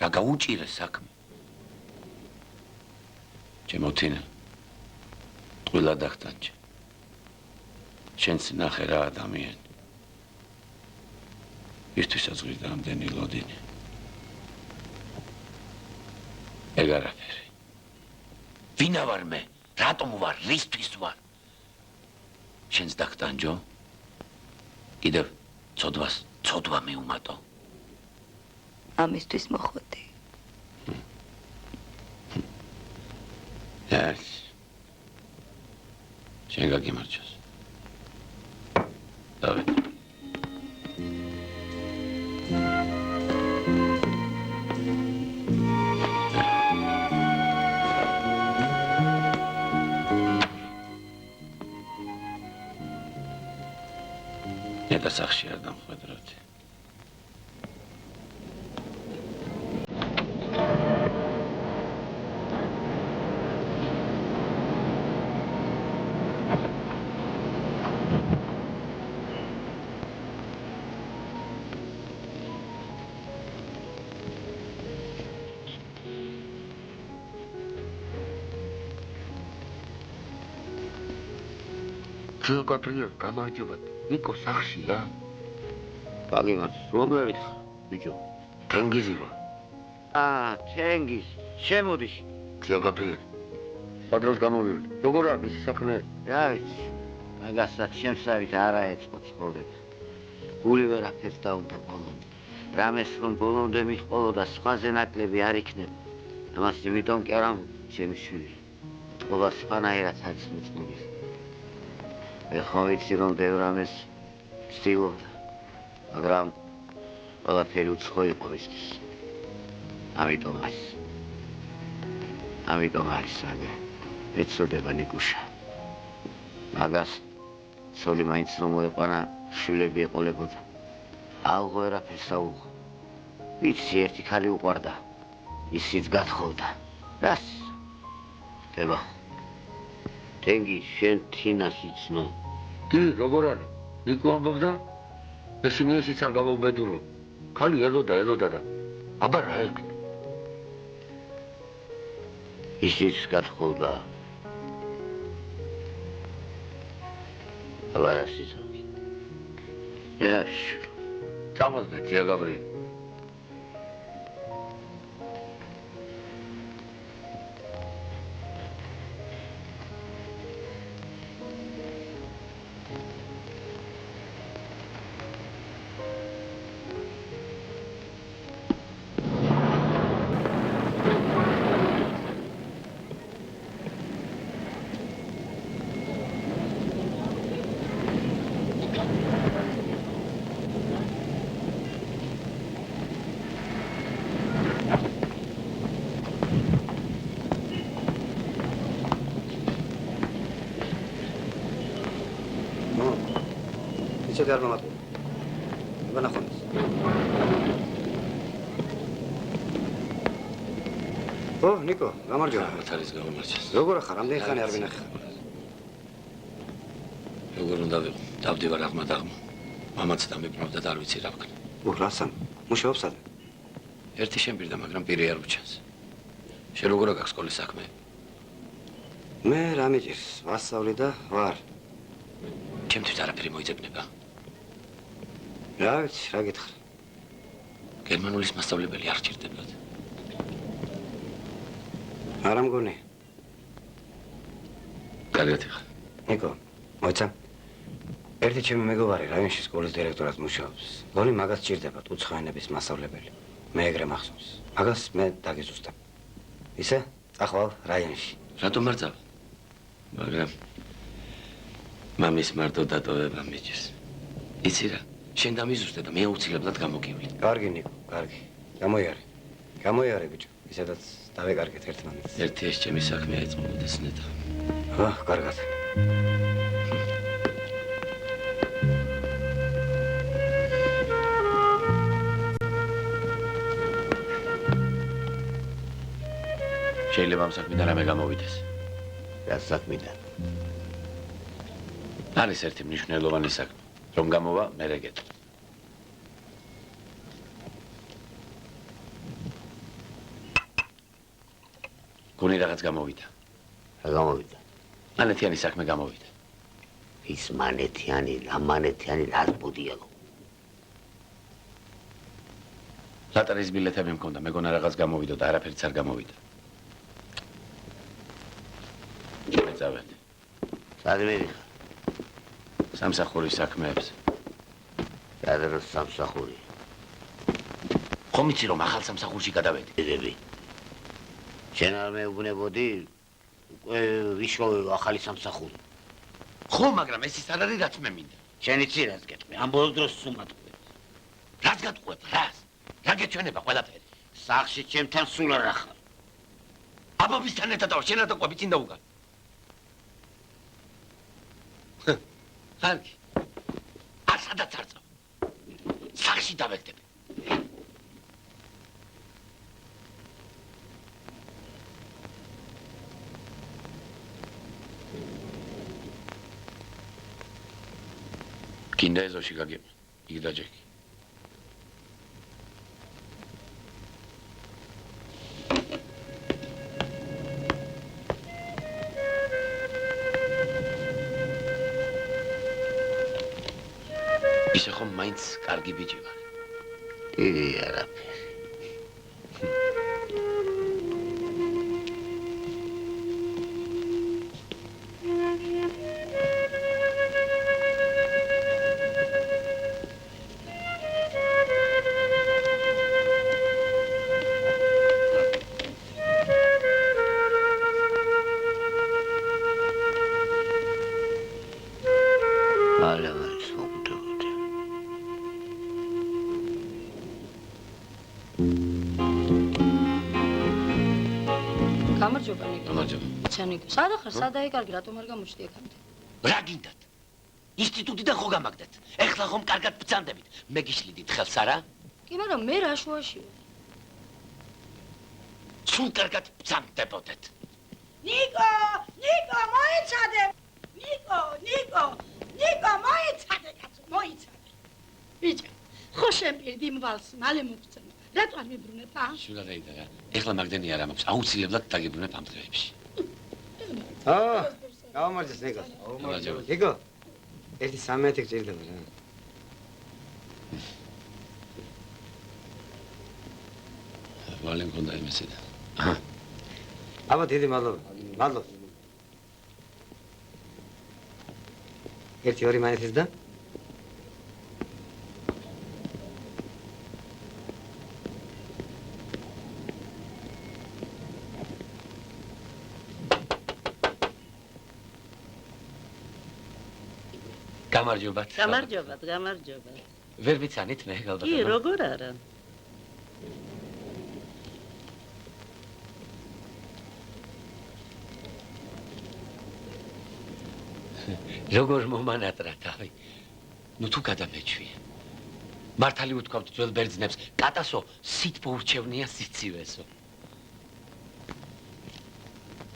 რა გაუჭირე საქმე? ჩემო თინა, ტყუილად აღტანჩე. შენც ნახე რა ადამიანი. ირთვისაც ღირდა ამდენი ლოდინი. ეგ არაფერი. ვინა ვარ მე? რატომ ვარ? რისთვის ვარ? შენც დაგტანჯო? კიდევ ცოდვა მეუმატო. ამისთვის მოხვდი. ეს. შენ გაგიმარჯოს. დავით. და სახში არ დამხვედროდი. გიოგაბრიელ, გამარჯობა. ნიკო სახშია? გაგიმარჯოს, რომლებიც ბიჭო? თენგიზი ვარ. ჩენგიზ, შემოდის. ზოგადად პატრონს გამოვივლი. როგორ არის ის საქმე? რა ვიცი. მაგასაც შემსავით არა ეწყო ცხოვრება. გული ვერაფერს დაუნდა ბოლომდე. რამეს რომ ბოლომდე მიჰყოლოდა სხვაზე ნაკლები არ იქნება. ამას იმიტომ კი არა ჩემი შვილი. თქობა სხვანაირად არის მოწყობილი. ეხლა ვიცი რომ ბევრ რამეს ვცდილობდა. მაგრამ ყველაფერი უცხო იყო მისთვის. ამიტომ არის აგე. ეცოდება ნიკუშა. მაგას ცოლი მაინც რომ მოეყვანა, შვილები ეყოლებოდა. ალღო ერაფერს აუღო. ვიცი, ერთი ქალი უყვარდა. ისიც გათხოვდა. რას? ხდება. თენგი, შენ თინას იცნო. კი, როგორ არის? ნიკო ამბობდა? ეს იმისიც არ გამოვბედურო. ქალი ელოდა და აბა რა ეკ? ისიც გათხოვდა. აბა რა სიცოცხლე. ეშ, ჩამოძნე ძია გაბრიელი. ისე არ მომატო. ვანახონდეს. ო, ნიკო, გამარჯობა. მართალის გამომარჯოს. როგორ ხარ? ამდენი ხანი არ ვინახე. როგორ უნდა ვიყო? დავდივარ აღმადაღმა. მამაც დამებრუნდა და არ ვიცი რა ვქნა. რასამ? მუშაობს ადრე. ერთი შემპირდა, მაგრამ პირი არ უჩანს. შენ როგორ აქვს სკოლის საქმე? მე რა მიჭირს? ვასწავლი და ვარ. ჩემთვის არაფერი მოიძებნება. რა ვიცი, რა გითხრა? გერმანულის მასწავლებელი არ ჭირდებათ. არა მგონი. კარგად იხა. ნიკო, მოიცა. ერთი ჩემი მეგობარი რაიონში სკოლის დირექტორად მუშაობს. გონი მაგას ჭირდებათ უცხოენების მასწავლებელი. მე ეგრე მახსოვს. მაგას მე დაგიზუსტებ. ისე, წახვალ რაიონში. რატომ არ წავალ? მაგრამ მამის მარტო დატოვება მიჭირს. იცი რა? შენ დამიზუსტე და მე აუცილებლად გამოგივლი. კარგი ნიკო, კარგი. გამოიარე ბიჭო. ისედაც დავეკარგეთ ერთმანეთს. ერთი ეს ჩემი საქმე აიწყობოდეს ნეტა. ხო, კარგად. შეიძლება ამ საქმიდან რამე გამოვიდეს. რა საქმიდან? არის ერთი მნიშვნელოვანი საქმე. რომ გამოვა, მე რეგეთ. გონი რაღაც გამოვიდა. რა გამოვიდა? მანეთიანი საქმე გამოვიდა. ის მანეთიანი, რას ბუდიალო? ლატარის ბილეთები მქონდა, მეგონა რაღაც გამოვიდა და არაფერიც არ გამოვიდა. წავედ. სად მერიხარ? სამსახურის საქმეებს. რადგან სამსახური? ხომ იცი რომ ახალ სამსახურში გადავედი? დედები. შენ არ მეუბნებოდი ვიშოვე ახალი სამსახური. ხო, მაგრამ ეს ის არ არის რაც მე მინდა. შენ იცი რას გეტყვი? ამ ბოლო დროს სუმატყუებ. რას გატყუებ? რას? რა გეჩვენება ყველაფერი? სახში ჩემთან სულ არ ახარ. აბობისთან ერთად ვარ, შენ რა დაყვები წინ და უკან. კარგი. ასადაც არ წავ. სახში დავეკდები. კინდა ეზოში გაგება. იქ დაჯექი. ისე ხომ მაინც კარგი ბიჭი ვარ. დიდი არაფერი. გამარჯობა ნიკო. გამარჯობა. ცა ნიკო, სადა ხარ? სადაა კარგი, რატომ არ გამოჩდი აქამდე? რა გინდათ? ინსტიტუტიდან ხო გამაგდეთ. ეხლა ხომ კარგად ბრძანდებით. მე გიშლიდით ხელს არა? კი, მაგრამ მე რა შუაში ვარ? სულ კარგად ბრძანდებოდეთ. ნიკო, ნიკო, მოიცადე. ნიკო, ნიკო, ნიკო, მოიცადე, კაცო, მოიცადე. ბიჭო, ხო შენ პირდი მვალს, მალე მოგწევ. რატო არ მიბრუნებ, ა? შულა გაიდა რა. ეხლა მაგდენი არ მაქვს. აუცილებლად დაგიბრუნებ ამ დღეებში. გამარჯოს ნიკო. გამარჯობა. ნიკო. ერთი 13 გჭირდება რა. ვალენ კონდა იმეცი და. აბა დიდი მადლობა. მადლობა. ერთი ორი მაინც და გამარჯობათ. გამარჯობათ, გამარჯობათ. ვერ ვიცანით მე ალბათ. კი, როგორ არა? როგორ მომანატრა თავი. ნუ თუ გადამეჩვია. მართალი უთქვამთ ძველ ბერძნებს, კატასო სითბო ურჩევნია სიცივესო.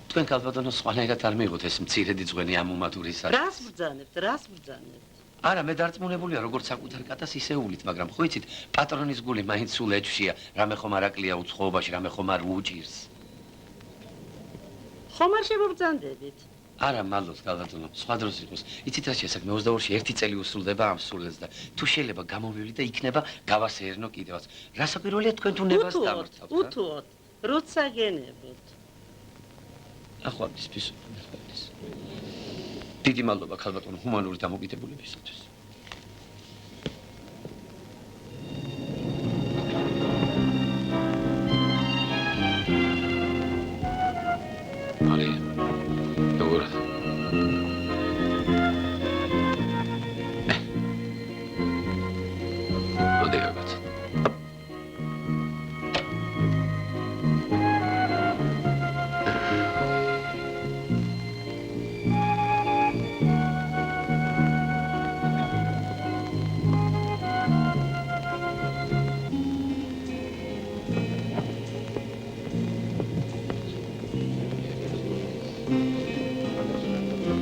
თქვენ ქალბატონო სხვანაირად არ მიიღოთ ეს მცირედი ძღვენი ამ უმათურისა. რას ბრძანებთ, რას ბრძანებთ? არა, მე დარწმუნებულია როგორც საკუთარ კატას ისეულით, მაგრამ ხო იცით, პატრონის გული მაინც სულ ეჭვშია, რამე ხომ არ აკლია უცხოობაში, რამე ხომ არ უჭირს. ხომ არ შემობრძანდებით? არა, მადლობთ ქალბატონო, სხვა დროს იყოს. იცით რა შესაძლოა 22-ში ერთი წელი უსრულდება ამ სულელს და თუ შეიძლება გამოვივლი და იქნება გავასეერნო კიდევაც. რასაკვირველია თქვენ თუ ნებას დამართავთ. უთუოდ, როცა გენებოთ. ახლა ის დიდი მადლობა ქალბატონო ჰუმანური დამოკიდებულებისათვის. მალე როგორ მოდიაგოთ.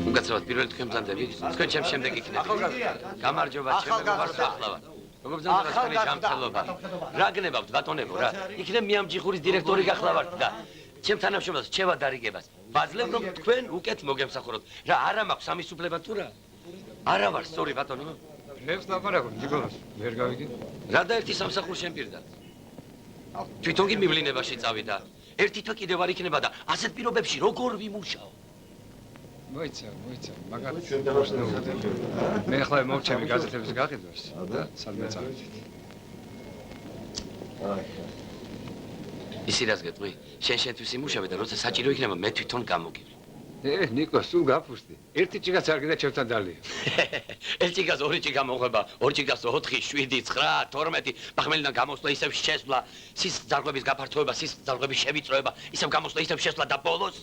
უკაცრავად პირველი თქვენ ბრძანდებით, თქვენ ჩემს შემდეგ იქნებით. გამარჯობა, ჩემი მოხარს ახლა ვარ. როგორ ბრძანდება თქვენი ჯანმრთელობა? რა გნებავთ ბატონებო რა? იქნებ მიამჯიხურის დირექტორი გახლავართ და ჩემ თანამშრომელს შევა დარიგებას. ვაძლევ რომ თქვენ უკეთ მოგემსახუროთ. რა არა მაქვს ამის უფლება თუ რა? არა ვარ, სწორი ბატონო. ნებს ლაპარაკობ, ნიკოლას, ვერ გავიგე. რა და ერთი სამსახურ შემპირდა. თვითონ კი მივლინებაში წავიდა. ერთი თვე კიდევ არ იქნება და ასეთ პირობებში როგორ ვიმუშაო? მოიცა, მაგალითად შევშნეულობდი. მე ახლა მოვჩემი გაზეთების გაყიდვას და სადმე წავიდეთ. ისი რას გეტყვი? შენთვის იმუშავე და როცა საჭირო იქნება მე თვითონ გამოგივი. ნიკო, სულ გაფუსტი. ერთი ჭიგაც არ გინდა ჩემთან დალია. ერთ ჭიგას ორი ჭიგა მოხება, ორ ჭიგას 4, 7, 9, 12, ბახმელიდან გამოსვლა, ისევ შესვლა, სის ძარღვების გაფართოება, სის ძარღვების შევიწროება, ისევ გამოსვლა, ისევ შესვლა და ბოლოს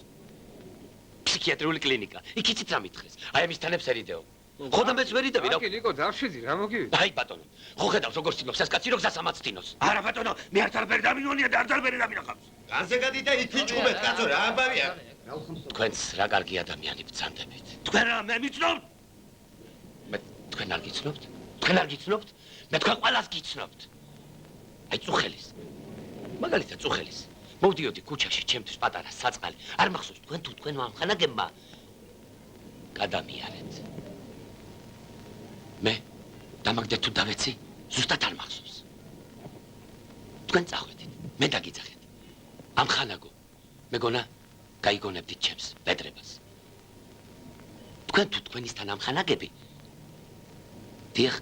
ფსიქიატრიული კლინიკა. იქ იცით რა მითხეს? აი ამის თანებს ერიდეო. ხო და მეც ვერ იდები და კი ნიკო, დავშვიდი, რა მოგივი? აი ბატონო, ხო ხედავს როგორ ცინობს ეს კაცი, როგორ გასამაცდინოს. არა ბატონო, მე არ თალბერი დამინონია და არ თალბერი დამინახავს. განზე გადით და იქ იჭუბეთ კაცო, რა ამბავია? თქვენც რა კარგი ადამიანი ბრძანდებით. თქვენ რა მე მიცნობთ? მე თქვენ არ გიცნობთ? თქვენ არ გიცნობთ? მე თქვენ ყველას გიცნობთ. აი წუხელის. მაგალითად წუხელის. მოვდიოდი ქუჩაში, ჩემთვის პატარა საწყალი. არ მახსოვს თქვენ თუ თქვენ ამხანაგებმა გადამიარეთ. მე დამაგდეთ თუ დავეცი, ზუსტად არ მახსოვს. თქვენ წახვედით, მე დაგიძახეთ. ამხანაგო. მეგონა გაიგონებდით ჩემს ბედრებას. თქვენ თუ თქვენისთან ამხანაგები. დიახ,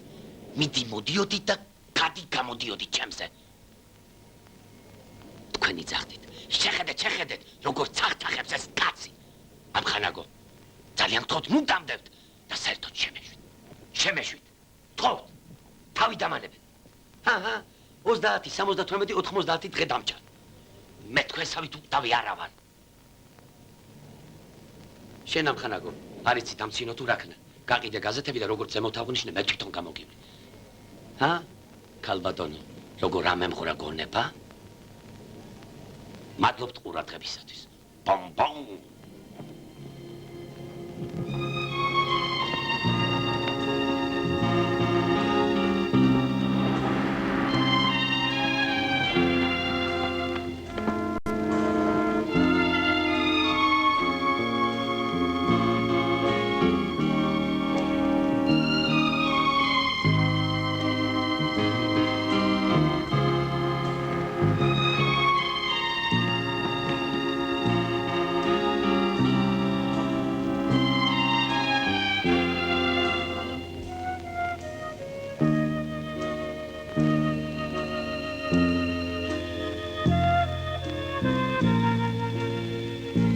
მიდი მოდიოდით და გადი გამოდიოდით ჩემზე. თქვენ იძახდით. შეხედეთ, როგორ ცახცახებს ეს კაცი. ამხანაგო. ძალიან გთხოვთ, ნუ დამდებთ და საერთოდ შემეშვით. გთხოვთ. თავი დამანებეთ. 30, 78, 90 დღე დამჭა. მე თქვენსავით უკდავი არა ვარ. შენ ამხანაგო, არ იცი დამცინო თუ რაქნა. გაყიდე გაზეთები და როგორც ზემოთ აღვნიშნე, მე თვითონ გამოგივლი. ჰა? ქალბატონო, როგორ ამემღვრა გონება? მადლობთ ყურადღებისათვის. ბომ ბომ.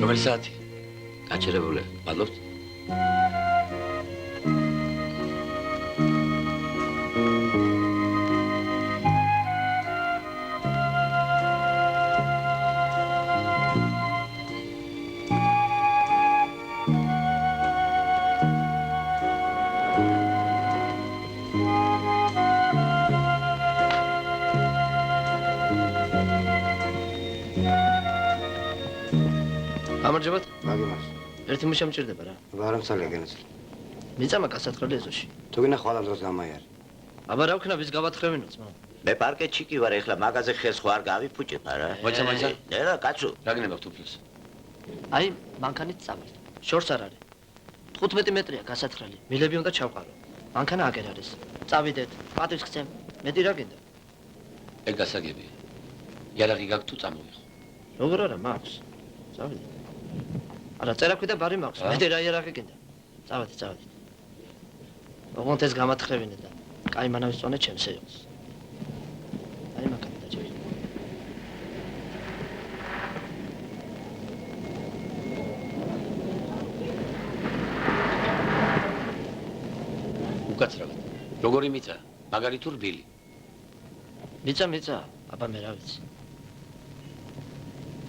რომელი საათი? გაჩერებული, მადლობთ. გამარჯობათ. მაგიმას. ერთი მუშა მჭირდება რა. ვარ ამცალია გენაცვლ. მიწამა გასათხრელი ეზოში. თუ გინდა ხვალ ამ დროს გამაიარე. აბა რა ვქნა ვის გავათხრევინოთ, ძმა? მე პარკეთში კი ვარ, ეხლა მაგაზე ხეს ხო არ გავიფუჭებ არა? მოიცა. რა, კაცო. რა გნებავთ უფლოს? აი, მანქანით წავით. შორს არ არის. 15 მეტრია გასათხრელი. მილები უნდა ჩავყარო. მანქანა აგერ არის. წავიდეთ. პატივს გცემ. მეტი რა გინდა? ეგ გასაგებია. იარაღი გაქვს თუ წამოვიხო? როგორ არა მაქვს? წავიდეთ. არა, წერაქვი და ბარი მაქვს. მეტი რა იარაღი გინდა? წავიდეთ. ოღონდ ეს გამათხრევინე და კაი მანავის წონე ჩემს ეოს. აი მანქანა დაჭერე. უკაცრავად. როგორი მიწა? მაგარი თუ რბილი? მიწა, აბა მე რა ვიცი.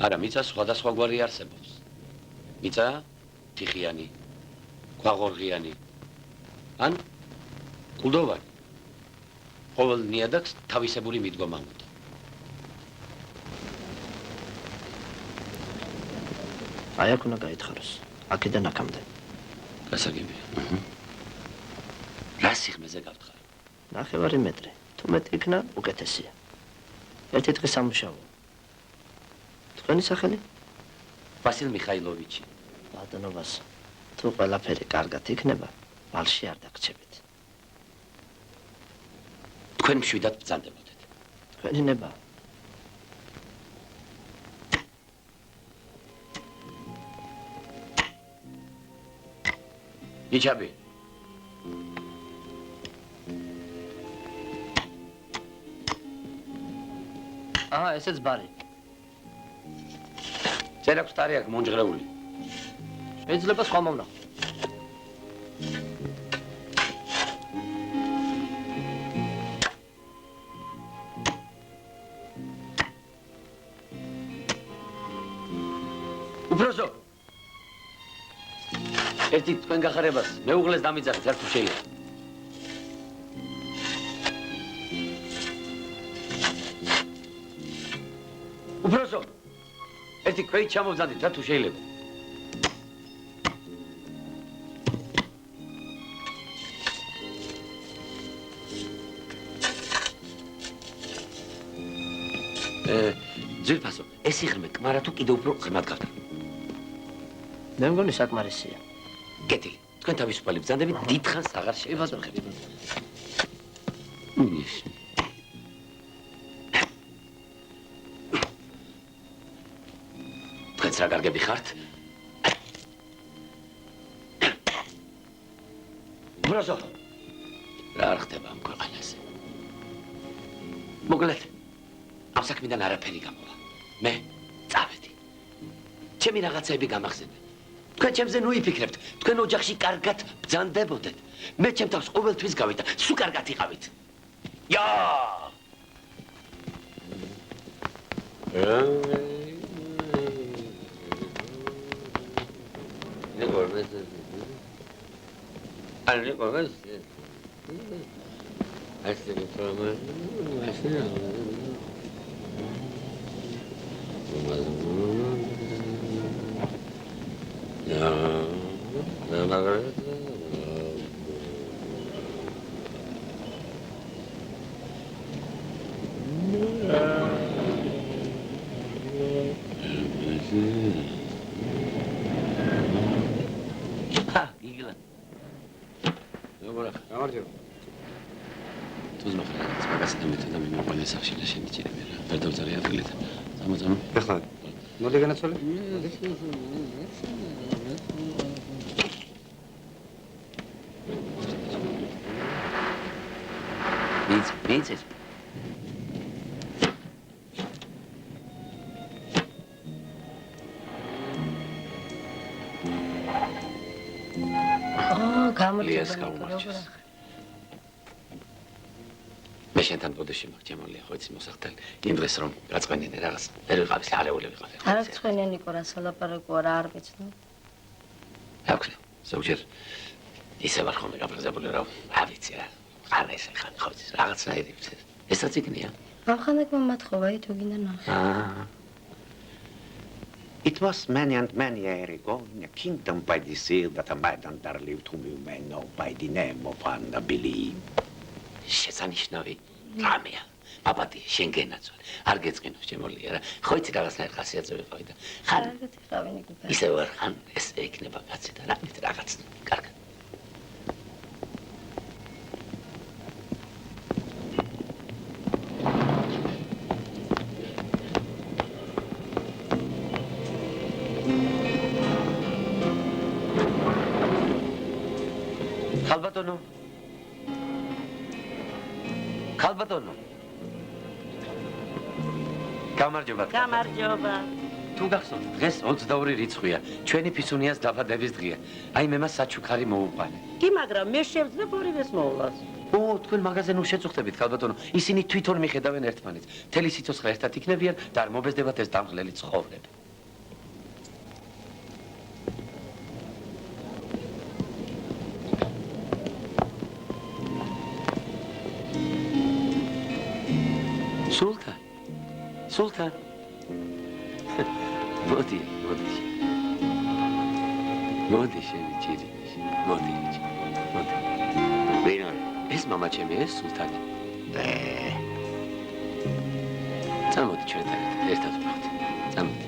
არა, მიწა სხვადასხვაგვარი არსებობს. მიწა თიხიანი, ქვაღორღიანი. ან კლდოვანი. ყოველ ნიადაგს თავისებური მიდგომა უნდა. აი აქ უნდა გაითხაროს. აქედან აქამდე. გასაგებია. რა სიღრმეზე გავთხარ? 9 მეტრი. თუ მეტი იქნა, უკეთესია. ერთი დღე სამუშაო. თქვენი სახელი? ვასილ მიხაილოვიჩი. ბატონობას. თუ ყველაფერი კარგად იქნება, ვალში არ დაგრჩებით. თქვენ მშვიდად ბრძანდებოდეთ. თქვენი ნება. ნიჩაბი. აჰა, ესეც ბარი. წერაქვს ტარი აქ მონჯღრეული. შეიძლება სხვა მომნახო. უფროსო. ერთი თქვენ გახარებას მეუღლეს დამიძახეთ, არ თუ შეიძლება. უფროსო. ერთი ქვეით ჩამოვძანდით, რა თუ შეიძლება. ძვირფასო, ეს იღრმე კმარა თუ კიდევ უფრო ღრმად გავდა. მე მგონი საკმარისია. კეთილი, თქვენ თავისუფალი ბრძანდებით დიდხანს აღარ შევიბაზრებთ. თქვენც რა კარგები ხართ? ბროზო, რა არ ხდება ამ ქვეყანაზე? მოკლედ, ამ საქმიდან არაფერი გამოვა. მე წავედი. ჩემი რაღაცეები გამახსენდა. თქვენ ჩემზე ნუ იფიქრებთ, თქვენ ოჯახში კარგად ბრძანდებოდეთ. მე ჩემ თავს ყოველთვის გავიდა, სულ კარგად იყავით. ია! მოდი განაცვალე. მიწის. გამარჯობა. მე შენთან ბოდიში მოგჭემულია, ხო იცი მოსახდელი. იმ დღეს რომ გაწყვენინე რაღაც, ვერ ვიყავი ალეული ვიყავი. არ აღწყვენია ნიკო რა სალაპარაკო არ ვიცნო. აქვს, ზოგჯერ ისე ვარ ხოლმე გაფრთხილებული რომ არ ვიცი რა. არ ესე ხან ხო იცი რაღაცნაირი ესაც იქნია. ახანაკმა მათხოვა თუ გინდა ნახე. It was many and many years ago in a kingdom by the sea that a man there lived whom you may know by the name of Anna Billy. შესანიშნავი რამეა. პაპატი, შენ გენაცვალე. არ გეწყინო, შემოლია რა. ხო იცი რაღაცნაირ ხასიათზე ვიყავი და ხან კარგად იყავი ნიკო. ისე ვარ ხან ეს იქნება კაცი და რაღაც კარგად. ხალბატონო. გამარჯობა. გამარჯობა. თუ გახსოვთ, დღეს 22 რიცხვია, ჩვენი ფისუნიას დაბადების დღეა. აი მე მას საჩუქარი მოუყანე. კი, მაგრამ მე შევძლებ ორივეს მოვლას. თქვენ მაღაზიაზე ნუ შეწუხდებით, ხალბატონო. ისინი თვითონ მიხედავენ ერთმანეთს. თელი სიცოცხლე ერთად იქნებიან და არ მობეზდებათ ეს დამღლელი ცხოვრება. სულთან. მოდი. მოდი შენი ჭირი. მოდი. ვინ არის? ეს მამა ჩემი, ეს სულთანი. წამოდი ჩვენთან ერთად ვიყავთ. წამოდი.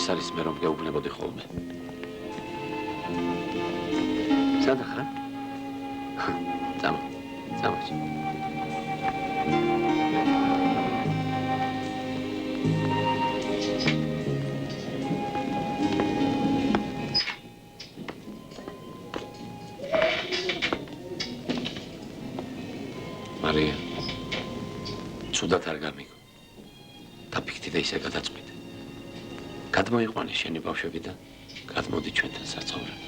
ეს არის მე რომ გეუბნებოდი ხოლმე. სადა ხარ? Замочь. Мария, ცუდად არ გამიგო. დაფიქრდი და ისე გადაწყვიტე. გადმოიყვანე შენი ბავშვები და გადმოდი ჩვენთან საცხოვრებლად.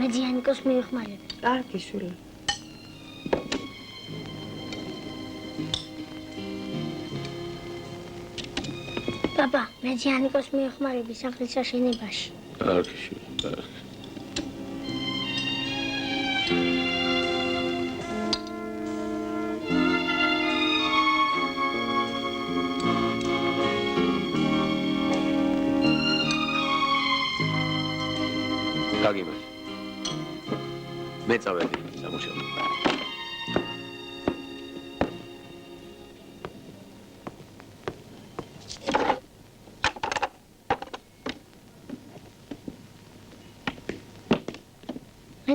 მედიანიკოს მიიხმარებ. კარგი შვილი. პაპა, მედიანიკოს მიიხმარები სახლის აშენებაში. კარგი შვილი, კარგი. გაგიმარჯ. მე წავედი სამუშაოდ.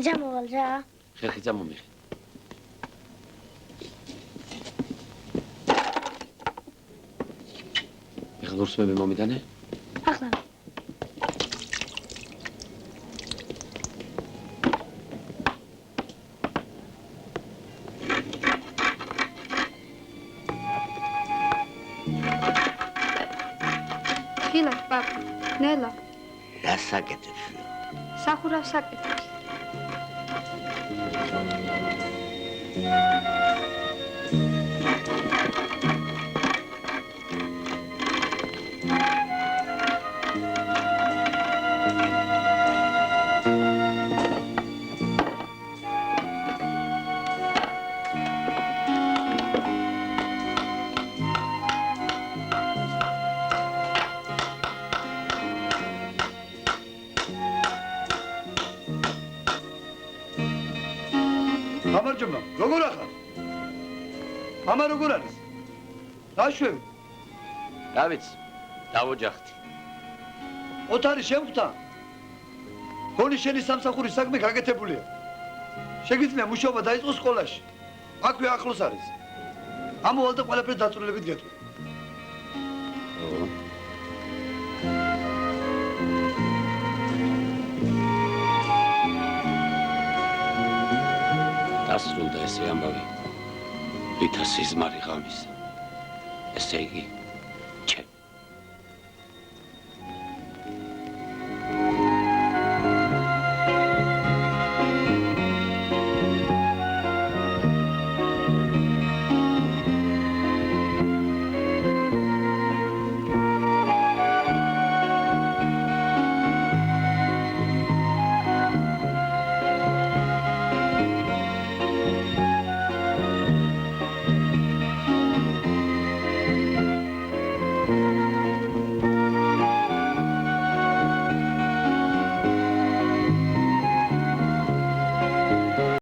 ჩამოვალ რა. ხერხი წამომიხე. ეხლა გურსმები მომიტანე? ახლა. ხილად, პაპა. ნელა. რა საკეთებ? სახურავს საკეთებს. გამარჯობა, როგორ ახარ? მამა როგორ არის? დაშვები. რა ვიცი, დავოჯახდი. ოთარი შემხვდა. გონი შენი სამსახურის საქმე გაკეთებულია. შეგვიძლია მუშაობა დაიწყოს სკოლაში. აქვე ახლოს არის. ამოვალ და ყველაფერს დაწვრილებით გეტყვი. დასრულდა ესე ამბავი. ვითა სიზმარი ღამის. ესე იგი